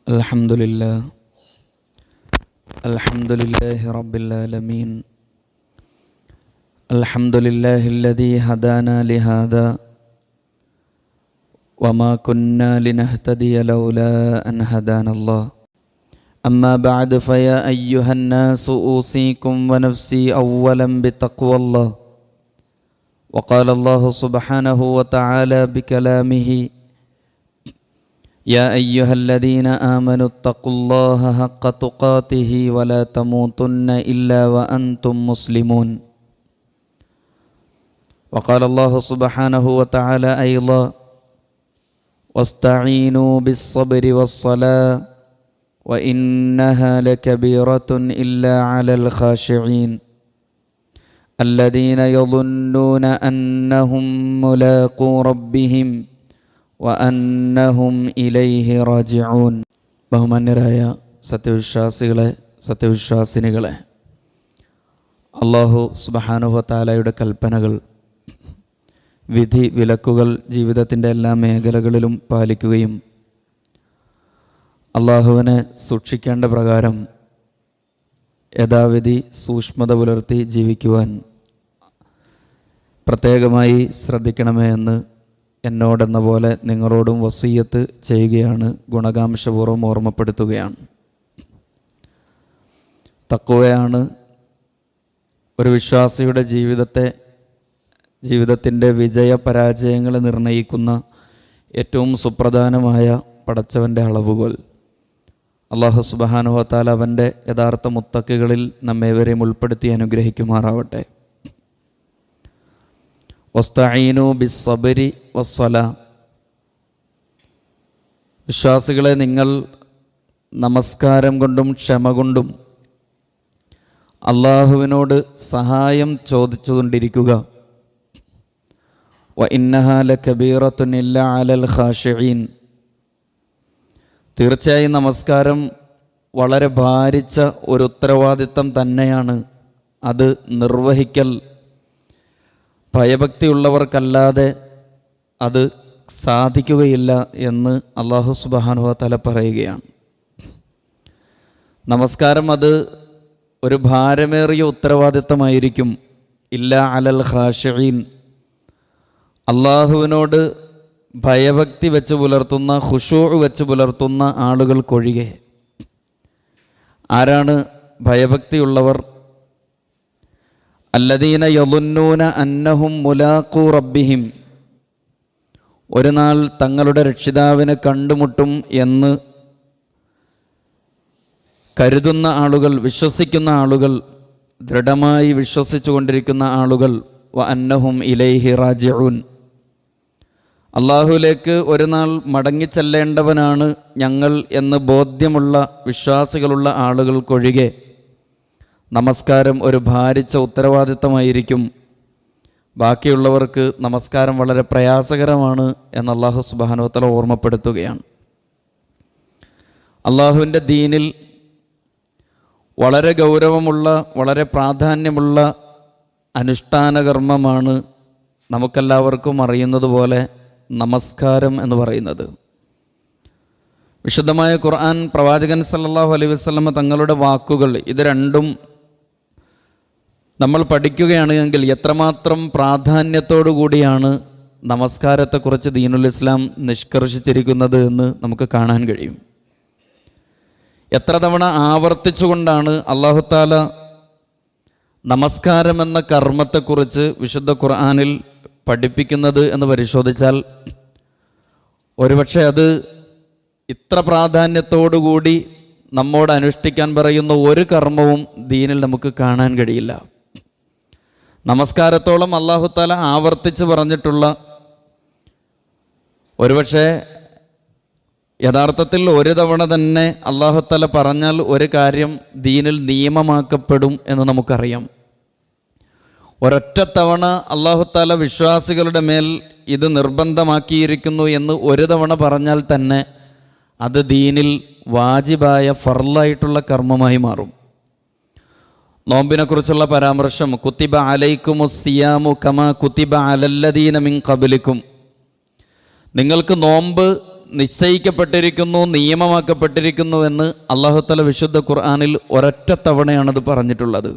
الحمد لله رب العالمين. الحمد لله الذي هدانا لهذا وما كنا لنهتدي لولا أن هدانا الله. أما بعد فيا أيها الناس أوصيكم ونفسي أولا بتقوى الله. وقال الله سبحانه وتعالى بكلامه: يا أيها الذين آمنوا اتقوا الله حق تقاته ولا تموتن إلا وأنتم مسلمون. وقال الله سبحانه وتعالى أيضا: واستعينوا بالصبر والصلاة وإنها لكبيرة إلا على الخاشعين الذين يظنون أنهم ملاقو ربهم വഅന്നഹും ഇലൈഹി റാജിഊൻ. ബഹുമാന്യരായ സത്യവിശ്വാസികളെ, സത്യവിശ്വാസിനികളെ, അല്ലാഹു സുബ്ഹാനഹു വ തആലയുടെ കൽപ്പനകൾ, വിധി വിലക്കുകൾ ജീവിതത്തിൻ്റെ എല്ലാ മേഖലകളിലും പാലിക്കുകയും അള്ളാഹുവിനെ സൂക്ഷിക്കേണ്ട പ്രകാരം യഥാവിധി സൂക്ഷ്മത പുലർത്തി ജീവിക്കുവാൻ പ്രത്യേകമായി ശ്രദ്ധിക്കണമേ എന്ന് എന്നോടെന്ന പോലെ നിങ്ങളോടും വസിയ്യത്ത് ചെയ്യുകയാണ്, ഗുണകാംക്ഷപൂർവ്വം ഓർമ്മപ്പെടുത്തുകയാണ്. തഖ്വയാണ് ഒരു വിശ്വാസിയുടെ ജീവിതത്തിൻ്റെ വിജയ പരാജയങ്ങളെ നിർണ്ണയിക്കുന്ന ഏറ്റവും സുപ്രധാനമായ പടച്ചവൻ്റെ അളവുകോൽ. അല്ലാഹു സുബ്ഹാനഹു വ തആല അവൻ്റെ യഥാർത്ഥ മുത്തഖികളിൽ നമ്മേവരെയും ഉൾപ്പെടുത്തി അനുഗ്രഹിക്കുമാറാവട്ടെ. വസ്തഈനു ബിസ്സബ്രി വസ്സലാ. വിശ്വാസികളെ, നിങ്ങൾ നമസ്കാരം കൊണ്ടും ക്ഷമ കൊണ്ടും അള്ളാഹുവിനോട് സഹായം ചോദിച്ചുകൊണ്ടിരിക്കുക. വഇന്നഹാ ലകബീറത്തുൻ ഇല്ലാ അലൽ ഖാശിഈൻ. തീർച്ചയായും നമസ്കാരം വളരെ ഭാരിച്ച ഒരു ഉത്തരവാദിത്തം തന്നെയാണ്. അത് നിർവഹിക്കൽ ഭയഭക്തിയുള്ളവർക്കല്ലാതെ അത് സാധിക്കുകയില്ല എന്ന് അല്ലാഹു സുബ്ഹാനഹു വ തആല പറയുകയാണ്. നമസ്കാരം അത് ഒരു ഭാരമേറിയ ഉത്തരവാദിത്തമായിരിക്കും. ഇല്ലാ അലൽ ഖാശിഈൻ. അള്ളാഹുവിനോട് ഭയഭക്തി വെച്ച് പുലർത്തുന്ന, ഖുശൂഅ് വെച്ച് പുലർത്തുന്ന ആളുകൾക്കൊഴികെ. ആരാണ് ഭയഭക്തിയുള്ളവർ? അല്ലദീന യളുന്നൂന അന്നഹും മുലാഖൂ റബ്ബിഹിം. ഒരു നാൾ തങ്ങളുടെ രക്ഷിതാവിനെ കണ്ടുമുട്ടും എന്ന് കരുതുന്ന ആളുകൾ, വിശ്വസിക്കുന്ന ആളുകൾ, ദൃഢമായി വിശ്വസിച്ചു കൊണ്ടിരിക്കുന്ന ആളുകൾ. വ അന്നഹും ഇലൈഹി റാജിഊൻ. അള്ളാഹുവിലേക്ക് ഒരു നാൾ മടങ്ങിച്ചെല്ലേണ്ടവനാണ് ഞങ്ങൾ എന്ന് ബോധ്യമുള്ള വിശ്വാസികളുള്ള ആളുകൾക്കൊഴികെ നമസ്കാരം ഒരു ഭാരിച്ച ഉത്തരവാദിത്തമായിരിക്കും. ബാക്കിയുള്ളവർക്ക് നമസ്കാരം വളരെ പ്രയാസകരമാണ് എന്ന് അല്ലാഹു സുബ്ഹാനഹു വ തആല ഓർമ്മപ്പെടുത്തുകയാണ്. അള്ളാഹുവിൻ്റെ ദീനിൽ വളരെ ഗൗരവമുള്ള, വളരെ പ്രാധാന്യമുള്ള അനുഷ്ഠാന കർമ്മമാണ് നമുക്കെല്ലാവർക്കും അറിയുന്നത് പോലെ നമസ്കാരം എന്ന് പറയുന്നത്. വിശുദ്ധമായ ഖുർആൻ, പ്രവാചകൻ സല്ലല്ലാഹു അലൈഹി വസല്ലമ തങ്ങളുടെ വാക്കുകൾ, ഇത് രണ്ടും നമ്മൾ പഠിക്കുകയാണെങ്കിൽ എത്രമാത്രം പ്രാധാന്യത്തോടു കൂടിയാണ് നമസ്കാരത്തെക്കുറിച്ച് ദീനുൽ ഇസ്ലാം നിഷ്കർഷിച്ചിരിക്കുന്നത് എന്ന് നമുക്ക് കാണാൻ കഴിയും. എത്ര തവണ ആവർത്തിച്ചുകൊണ്ടാണ് അല്ലാഹു തആല നമസ്കാരം എന്ന കർമ്മത്തെക്കുറിച്ച് വിശുദ്ധ ഖുർആനിൽ പഠിപ്പിക്കുന്നത് എന്ന് പരിശോധിച്ചാൽ ഒരുപക്ഷെ അത് ഇത്ര പ്രാധാന്യത്തോടുകൂടി നമ്മോട് അനുഷ്ഠിക്കാൻ പറയുന്ന ഒരു കർമ്മവും ദീനിൽ നമുക്ക് കാണാൻ കഴിയില്ല. നമസ്കാരത്തോളം അല്ലാഹു തആല ആവർത്തിച്ച് പറഞ്ഞിട്ടുള്ള, ഒരുപക്ഷെ യഥാർത്ഥത്തിൽ ഒരു തവണ തന്നെ അല്ലാഹു തആല പറഞ്ഞാൽ ഒരു കാര്യം ദീനിൽ നിയമമാക്കപ്പെടും എന്ന് നമുക്കറിയാം. ഒരൊറ്റ തവണ അല്ലാഹു തആല വിശ്വാസികളുടെ മേൽ ഇത് നിർബന്ധമാക്കിയിരിക്കുന്നു എന്ന് ഒരു തവണ പറഞ്ഞാൽ തന്നെ അത് ദീനിൽ വാജിബായ ഫർളായിട്ടുള്ള കർമ്മമായി മാറും. നോമ്പിനെക്കുറിച്ചുള്ള പരാമർശം, കുത്തിബ അലൈക്കുമുസ് സിയാമു കമാ കുത്തിബ അലല്ലദീന മിൻ ഖബ്ലിക്കും. നിങ്ങൾക്ക് നോമ്പ് നിശ്ചയിക്കപ്പെട്ടിരിക്കുന്നു, നിയമമാക്കപ്പെട്ടിരിക്കുന്നു എന്ന് അല്ലാഹു തആല വിശുദ്ധ ഖുർആനിൽ ഒരൊറ്റ തവണയാണത് പറഞ്ഞിട്ടുള്ളത്.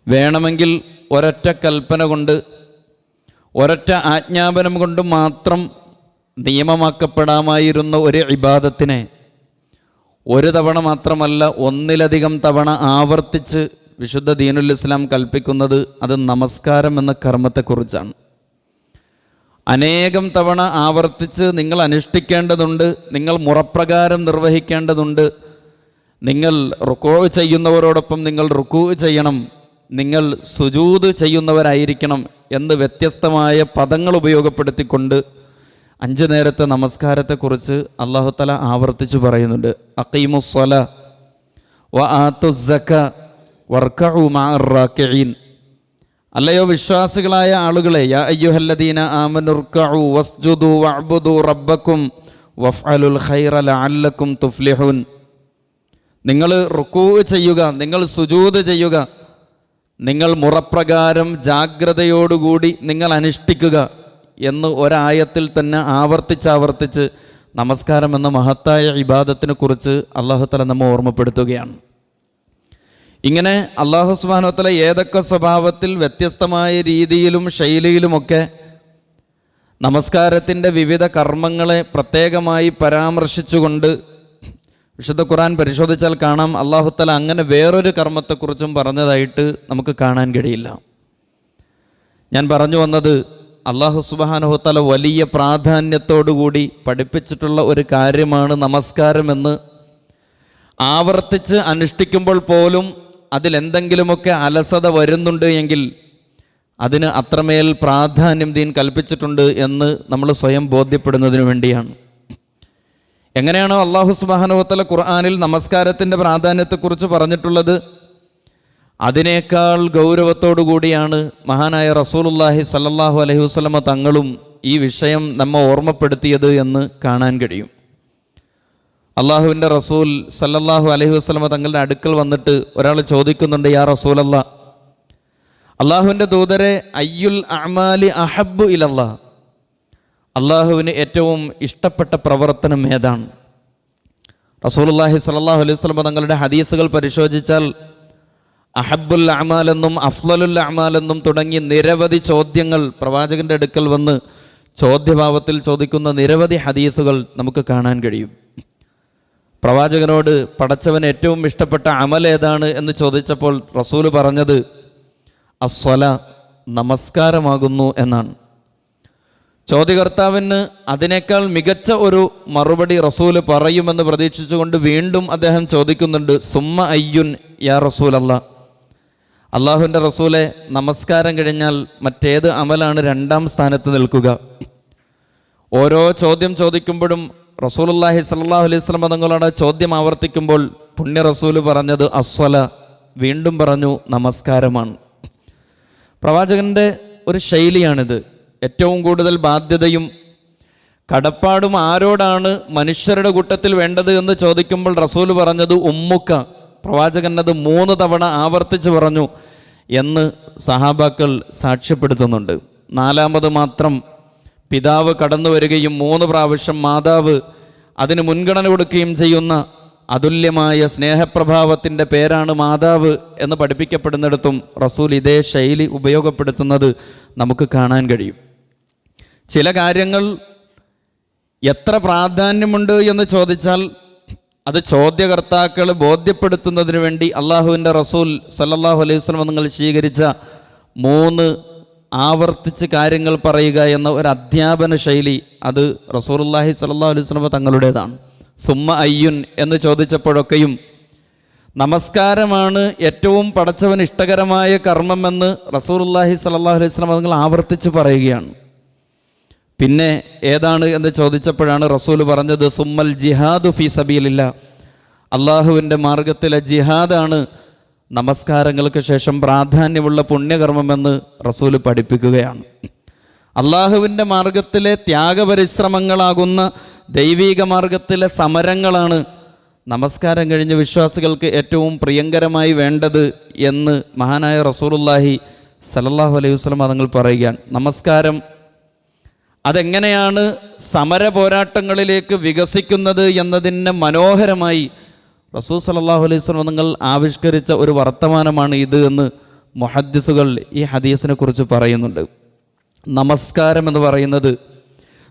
വേണമെങ്കിൽ ഒരൊറ്റ കൽപ്പന കൊണ്ട്, ഒരൊറ്റ ആജ്ഞാപനം കൊണ്ട് മാത്രം നിയമമാക്കപ്പെടാമായിരുന്ന ഒരു ഇബാദത്തിനെ ഒരു തവണ മാത്രമല്ല ഒന്നിലധികം തവണ ആവർത്തിച്ച് വിശുദ്ധ ദീനുൽ ഇസ്ലാം കൽപ്പിക്കുന്നത് അത് നമസ്കാരം എന്ന കർമ്മത്തെക്കുറിച്ചാണ്. അനേകം തവണ ആവർത്തിച്ച് നിങ്ങൾ അനുഷ്ഠിക്കേണ്ടതുണ്ട്, നിങ്ങൾ മുറപ്രകാരം നിർവഹിക്കേണ്ടതുണ്ട്, നിങ്ങൾ റുക്കൂ ചെയ്യുന്നവരോടൊപ്പം നിങ്ങൾ റുക്കൂ ചെയ്യണം, നിങ്ങൾ സുജൂദ് ചെയ്യുന്നവരായിരിക്കണം എന്ന് വ്യത്യസ്തമായ പദങ്ങൾ ഉപയോഗപ്പെടുത്തിക്കൊണ്ട് 5 നേരത്തെ നമസ്കാരത്തെക്കുറിച്ച് അല്ലാഹു തആല ആവർത്തിച്ച് പറയുന്നുണ്ട്. അഖീമുസ്സലാ വ ആതുസ്സക വർക്കഉ മഅർ റാക്കിഈൻ. അല്ലയോ വിശ്വാസികളായ ആളുകളെ, യാ അയ്യുഹല്ലദീന ആമനുർക്കഉ വസ്ജുദു വഅബ്ദു റബ്ബക്കും വഫ്അലുൽ ഖൈറ ലഅല്ലക്കും തുഫ്ലിഹൂൻ. നിങ്ങൾ റുക്കൂ ചെയ്യുക, നിങ്ങൾ സുജൂദ് ചെയ്യുക, നിങ്ങൾ മുറപ്രകാരം ജാഗ്രതയോടുകൂടി നിങ്ങൾ അനുഷ്ഠിക്കുക എന്ന് ഒരായത്തിൽ തന്നെ ആവർത്തിച്ച് നമസ്കാരം എന്ന മഹത്തായ ഇബാദത്തിനെ കുറിച്ച് അല്ലാഹു തആല നമ്മെ ഓർമ്മപ്പെടുത്തുകയാണ്. ഇങ്ങനെ അല്ലാഹു സുബ്ഹാനഹു വ തആല ഏതൊക്കെ സ്വഭാവത്തിൽ വ്യത്യസ്തമായ രീതിയിലും ശൈലിയിലുമൊക്കെ നമസ്കാരത്തിൻ്റെ വിവിധ കർമ്മങ്ങളെ പ്രത്യേകമായി പരാമർശിച്ചുകൊണ്ട് വിശുദ്ധ ഖുർആൻ പരിശോധിച്ചാൽ കാണാം അല്ലാഹു തആല അങ്ങനെ വേറൊരു കർമ്മത്തെക്കുറിച്ചും പറഞ്ഞതായിട്ട് നമുക്ക് കാണാൻ കഴിയില്ല. ഞാൻ പറഞ്ഞു വന്നത്, അല്ലാഹു സുബ്ഹാനഹു വ തആല വലിയ പ്രാധാന്യത്തോടുകൂടി പഠിപ്പിച്ചിട്ടുള്ള ഒരു കാര്യമാണ് നമസ്കാരമെന്ന്. ആവർത്തിച്ച് അനുഷ്ഠിക്കുമ്പോൾ പോലും അതിലെന്തെങ്കിലുമൊക്കെ അലസത വരുന്നുണ്ട് എങ്കിൽ അതിന് അത്രമേൽ പ്രാധാന്യം ദീൻ കൽപ്പിച്ചിട്ടുണ്ട് എന്ന് നമ്മൾ സ്വയം ബോധ്യപ്പെടുന്നതിന് വേണ്ടിയാണ്. എങ്ങനെയാണോ അല്ലാഹു സുബ്ഹാനഹു വ തആല ഖുർആനിൽ നമസ്കാരത്തിൻ്റെ പ്രാധാന്യത്തെക്കുറിച്ച് പറഞ്ഞിട്ടുള്ളത്, അതിനേക്കാൾ ഗൗരവത്തോടു കൂടിയാണ് മഹാനായ റസൂലുള്ളാഹി സ്വല്ലല്ലാഹു അലൈഹി വസല്ലമ തങ്ങളും ഈ വിഷയം നമ്മെ ഓർമ്മപ്പെടുത്തിയത് എന്ന് കാണാൻ കഴിയും. അള്ളാഹുവിൻ്റെ റസൂൽ സല്ലല്ലാഹു അലൈഹി വസല്ലമ തങ്ങളുടെ അടുക്കൽ വന്നിട്ട് ഒരാൾ ചോദിക്കുന്നുണ്ട്, യാ റസൂലല്ലാഹ്, അള്ളാഹുവിൻ്റെ ദൂതരെ, അയ്യുൽ അഅ്മാലി അഹബ്ബു ഇലല്ലാഹ്, അള്ളാഹുവിന് ഏറ്റവും ഇഷ്ടപ്പെട്ട പ്രവർത്തനം ഏതാണ്? റസൂലുള്ളാഹി സ്വല്ലല്ലാഹു അലൈഹി വസല്ലമ തങ്ങളുടെ ഹദീസുകൾ പരിശോധിച്ചാൽ അഹബ്ബുൽ അഅ്മാൽ എന്നും അഫ്ളലുൽ അഅ്മാൽ എന്നും തുടങ്ങി നിരവധി ചോദ്യങ്ങൾ പ്രവാചകൻ്റെ അടുക്കൽ വന്ന് ചോദ്യഭാവത്തിൽ ചോദിക്കുന്ന നിരവധി ഹദീസുകൾ നമുക്ക് കാണാൻ കഴിയും. പ്രവാചകനോട് പടച്ചവന് ഏറ്റവും ഇഷ്ടപ്പെട്ട അമൽ ഏതാണ് എന്ന് ചോദിച്ചപ്പോൾ റസൂല് പറഞ്ഞത് അസ്സലാ, നമസ്കാരമാകുന്നു എന്നാണ്. ചോദ്യകർത്താവിന് അതിനേക്കാൾ മികച്ച ഒരു മറുപടി റസൂല് പറയുമെന്ന് പ്രതീക്ഷിച്ചുകൊണ്ട് വീണ്ടും അദ്ദേഹം ചോദിക്കുന്നുണ്ട്, സുമ്മ അയ്യുൻ യാ റസൂലല്ലാ, അള്ളാഹുവിൻ്റെ റസൂലെ, നമസ്കാരം കഴിഞ്ഞാൽ മറ്റേത് അമലാണ് 2ാം സ്ഥാനത്ത് നിൽക്കുക? ഓരോ ചോദ്യം ചോദിക്കുമ്പോഴും റസൂലുള്ളാഹി സ്വല്ലല്ലാഹു അലൈഹി വസല്ലം തങ്ങളോട് ചോദ്യം ആവർത്തിക്കുമ്പോൾ പുണ്യ റസൂല് പറഞ്ഞത് അസ്സല, വീണ്ടും പറഞ്ഞു നമസ്കാരമാണ്. പ്രവാചകൻ്റെ ഒരു ശൈലിയാണിത്. ഏറ്റവും കൂടുതൽ ബാധ്യതയും കടപ്പാടും ആരോടാണ് മനുഷ്യരുടെ കൂട്ടത്തിൽ വേണ്ടത് എന്ന് ചോദിക്കുമ്പോൾ റസൂല് പറഞ്ഞത് ഉമ്മുക്ക, പ്രവാചകൻ അത് 3 തവണ ആവർത്തിച്ച് പറഞ്ഞു എന്ന് സഹാബാക്കൾ സാക്ഷ്യപ്പെടുത്തുന്നുണ്ട്. 4ാമത് മാത്രം പിതാവ് കടന്നു വരികയും 3 പ്രാവശ്യം മാതാവ് അതിന് മുൻഗണന കൊടുക്കുകയും ചെയ്യുന്ന അതുല്യമായ സ്നേഹപ്രഭാവത്തിൻ്റെ പേരാണ് മാതാവ് എന്ന് പഠിപ്പിക്കപ്പെടുന്നിടത്തും റസൂൽ ഇതേ ശൈലി ഉപയോഗപ്പെടുത്തുന്നത് നമുക്ക് കാണാൻ കഴിയും. ചില കാര്യങ്ങൾ എത്ര പ്രാധാന്യമുണ്ട് എന്ന് ചോദിച്ചാൽ അത് ചോദ്യകർത്താക്കൾ ബോധ്യപ്പെടുത്തുന്നതിന് വേണ്ടി അള്ളാഹുവിൻ്റെ റസൂൽ സല്ലല്ലാഹു അലൈഹി വസല്ലം നിങ്ങൾ സ്വീകരിച്ച 3 ആവർത്തിച്ച് കാര്യങ്ങൾ പറയുക എന്ന ഒരു അധ്യാപന ശൈലി അത് റസൂലുള്ളാഹി സ്വല്ലല്ലാഹു അലൈഹി വസല്ലം തങ്ങളുടേതാണ്. സുമ്മ അയ്യുൻ എന്ന് ചോദിച്ചപ്പോഴൊക്കെയും നമസ്കാരമാണ് ഏറ്റവും പടച്ചവന് ഇഷ്ടകരമായ കർമ്മമെന്ന് റസൂലുള്ളാഹി സ്വല്ലല്ലാഹു അലൈഹി വസല്ലം തങ്ങൾ ആവർത്തിച്ച് പറയുകയാണ്. പിന്നെ ഏതാണ് എന്ന് ചോദിച്ചപ്പോഴാണ് റസൂൽ പറഞ്ഞത് സുമ്മൽ ജിഹാദു ഫീ സബീലില്ലാ, അള്ളാഹുവിൻ്റെ മാർഗത്തിലെ ജിഹാദാണ് നമസ്കാരങ്ങൾക്ക് ശേഷം പ്രാധാന്യമുള്ള പുണ്യകർമ്മമെന്ന് റസൂൽ പഠിപ്പിക്കുകയാണ്. അള്ളാഹുവിൻ്റെ മാർഗത്തിലെ ത്യാഗപരിശ്രമങ്ങളാകുന്ന ദൈവീക മാർഗത്തിലെ സമരങ്ങളാണ് നമസ്കാരം കഴിഞ്ഞ് വിശ്വാസികൾക്ക് ഏറ്റവും പ്രിയങ്കരമായി വേണ്ടത് എന്ന് മഹാനായ റസൂലുള്ളാഹി സ്വല്ലല്ലാഹു അലൈഹി വസല്ലം തങ്ങൾ പറയുകയാണ്. നമസ്കാരം അതെങ്ങനെയാണ് സമര പോരാട്ടങ്ങളിലേക്ക് വികസിക്കുന്നത് എന്നതിന് മനോഹരമായി റസൂൽ സല്ലല്ലാഹു അലൈഹി വസല്ലം നിങ്ങൾ ആവിഷ്കരിച്ച ഒരു വർത്തമാനമാണ് ഇത് എന്ന് മുഹദ്ദിസുകൾ ഈ ഹദീസിനെ കുറിച്ച് പറയുന്നുണ്ട്. നമസ്കാരം എന്ന് പറയുന്നത്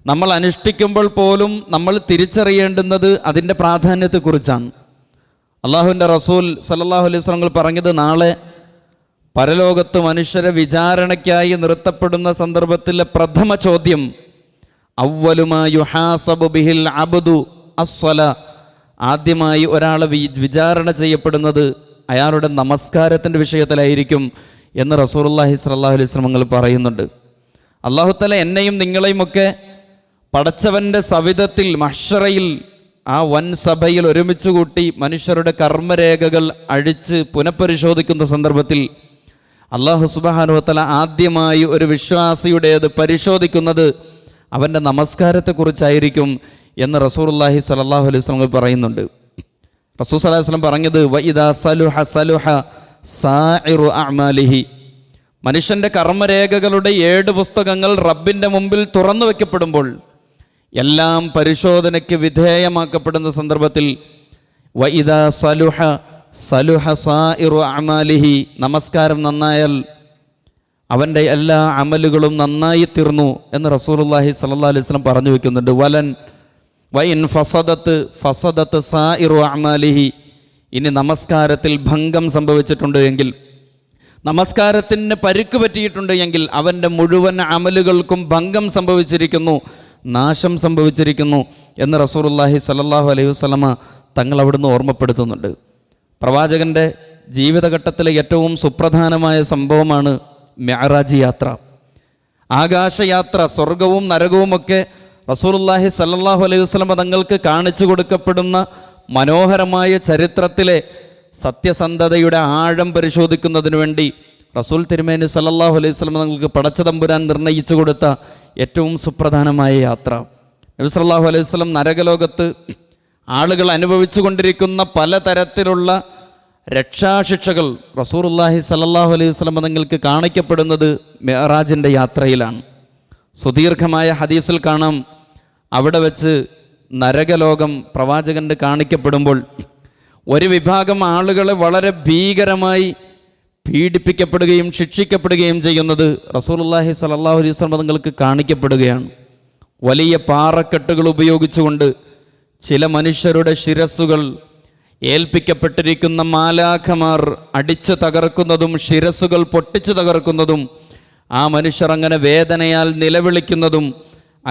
നമ്മൾ അനുഷ്ഠിക്കുമ്പോൾ പോലും നമ്മൾ തിരിച്ചറിയേണ്ടുന്നത് അതിൻ്റെ പ്രാധാന്യത്തെക്കുറിച്ചാണ്. അള്ളാഹുവിൻ്റെ റസൂൽ സല്ലല്ലാഹു അലൈഹി വസല്ലം പറഞ്ഞത്, നാളെ പരലോകത്ത് മനുഷ്യരെ വിചാരണയ്ക്കായി നിർത്തപ്പെടുന്ന സന്ദർഭത്തിലെ പ്രഥമ ചോദ്യം അവ്വലുമാ യുഹാസബു ബിഹിൽ അബ്ദു അസ്സല, ആദ്യമായി ഒരാളെ വിചാരണ ചെയ്യപ്പെടുന്നത് അയാളുടെ നമസ്കാരത്തിൻ്റെ വിഷയത്തിലായിരിക്കും എന്ന് റസൂലുള്ളാഹി സ്വല്ലല്ലാഹു അലൈഹി വസല്ലം പറയുന്നുണ്ട്. അല്ലാഹു തആല എന്നെയും നിങ്ങളെയും ഒക്കെ പടച്ചവൻ്റെ സവിധത്തിൽ മഹ്ശറയിൽ ആ വൻ സഭയിൽ ഒരുമിച്ച് കൂട്ടി മനുഷ്യരുടെ കർമ്മരേഖകൾ അഴിച്ച് പുനഃപരിശോധിക്കുന്ന സന്ദർഭത്തിൽ അല്ലാഹു സുബ്ഹാനഹു വ തആല ആദ്യമായി ഒരു വിശ്വാസിയുടേത് പരിശോധിക്കുന്നത് അവൻ്റെ നമസ്കാരത്തെക്കുറിച്ചായിരിക്കും എന്ന് റസൂലുള്ളാഹി സ്വല്ലല്ലാഹു അലൈഹി വസല്ലം പറയുന്നുണ്ട്. റസൂൽ സ്വല്ലല്ലാഹു അലൈഹി വസല്ലം പറഞ്ഞത്, വഇദാ സലുഹ സലുഹ സാഇറു അഅമാലിഹി, മനുഷ്യൻ്റെ കർമ്മരേഖകളുടെ 7 പുസ്തകങ്ങൾ റബ്ബിൻ്റെ മുമ്പിൽ തുറന്നു വയ്ക്കപ്പെടുമ്പോൾ എല്ലാം പരിശോധനയ്ക്ക് വിധേയമാക്കപ്പെടുന്ന സന്ദർഭത്തിൽ വഇദാ സലുഹ സലുഹ സാഇറു അഅമാലിഹി, നമസ്കാരം നന്നായാൽ അവൻ്റെ എല്ലാ അമലുകളും നന്നായി തീർന്നു എന്ന് റസൂലുള്ളാഹി സ്വല്ലല്ലാഹു അലൈഹി വസല്ലം പറഞ്ഞു വെക്കുന്നുണ്ട്. വഇൻ ഫസദത്ത് സാഇറു അഅമാലിഹി, ഇനി നമസ്കാരത്തിൽ ഭംഗം സംഭവിച്ചിട്ടുണ്ട് എങ്കിൽ, നമസ്കാരത്തിന് പരുക്ക് പറ്റിയിട്ടുണ്ട് എങ്കിൽ അവൻ്റെ മുഴുവൻ അമലുകൾക്കും ഭംഗം സംഭവിച്ചിരിക്കുന്നു, നാശം സംഭവിച്ചിരിക്കുന്നു എന്ന് റസൂലുള്ളാഹി സ്വല്ലല്ലാഹു അലൈഹി വസല്ലമ തങ്ങൾ അവിടുന്ന് ഓർമ്മപ്പെടുത്തുന്നുണ്ട്. പ്രവാചകൻ്റെ ജീവിതഘട്ടത്തിലെ ഏറ്റവും സുപ്രധാനമായ സംഭവമാണ് മിഅ്റാജ് യാത്ര, ആകാശയാത്ര. സ്വർഗവും നരകവുമൊക്കെ റസൂലുള്ളാഹി സ്വല്ലല്ലാഹു അലൈഹി വസല്ലമ തങ്ങൾക്ക് കാണിച്ചു കൊടുക്കപ്പെടുന്ന മനോഹരമായ ചരിത്രത്തിലെ സത്യസന്ധതയുടെ ആഴം പരിശോധിക്കുന്നതിന് വേണ്ടി റസൂൽ തിരുമേനി സല്ലല്ലാഹു അലൈഹി വസല്ലം തങ്ങൾക്ക് പടച്ച തമ്പുരാൻ നിർണയിച്ചു കൊടുത്ത ഏറ്റവും സുപ്രധാനമായ യാത്ര. നബി സല്ലല്ലാഹു അലൈഹി വസല്ലം നരകലോകത്ത് ആളുകൾ അനുഭവിച്ചു കൊണ്ടിരിക്കുന്ന പലതരത്തിലുള്ള രക്ഷാശിക്ഷകൾ റസൂലുള്ളാഹി സല്ലല്ലാഹു അലൈഹി വസല്ലം തങ്ങൾക്ക് കാണിക്കപ്പെടുന്നത് മിഅ്റാജിൻ്റെ യാത്രയിലാണ്. സുദീർഘമായ ഹദീസിൽ കാണാം, അവിടെ വെച്ച് നരകലോകം പ്രവാചകന് കാണിക്കപ്പെടുമ്പോൾ ഒരു വിഭാഗം ആളുകളെ വളരെ ഭീകരമായി പീഡിപ്പിക്കപ്പെടുകയും ശിക്ഷിക്കപ്പെടുകയും ചെയ്യുന്നത് റസൂലുള്ളാഹി സ്വല്ലല്ലാഹു അലൈഹി വസല്ലം തങ്ങൾക്ക് കാണിക്കപ്പെടുകയാണ്. വലിയ പാറക്കെട്ടുകൾ ഉപയോഗിച്ചുകൊണ്ട് ചില മനുഷ്യരുടെ ശിരസ്സുകൾ ഏൽപ്പിക്കപ്പെട്ടിരിക്കുന്ന മാലാഖമാർ അടിച്ചു തകർക്കുന്നതും ശിരസ്സുകൾ പൊട്ടിച്ചു തകർക്കുന്നതും ആ മനുഷ്യർ അങ്ങനെ വേദനയാൽ നിലവിളിക്കുന്നതും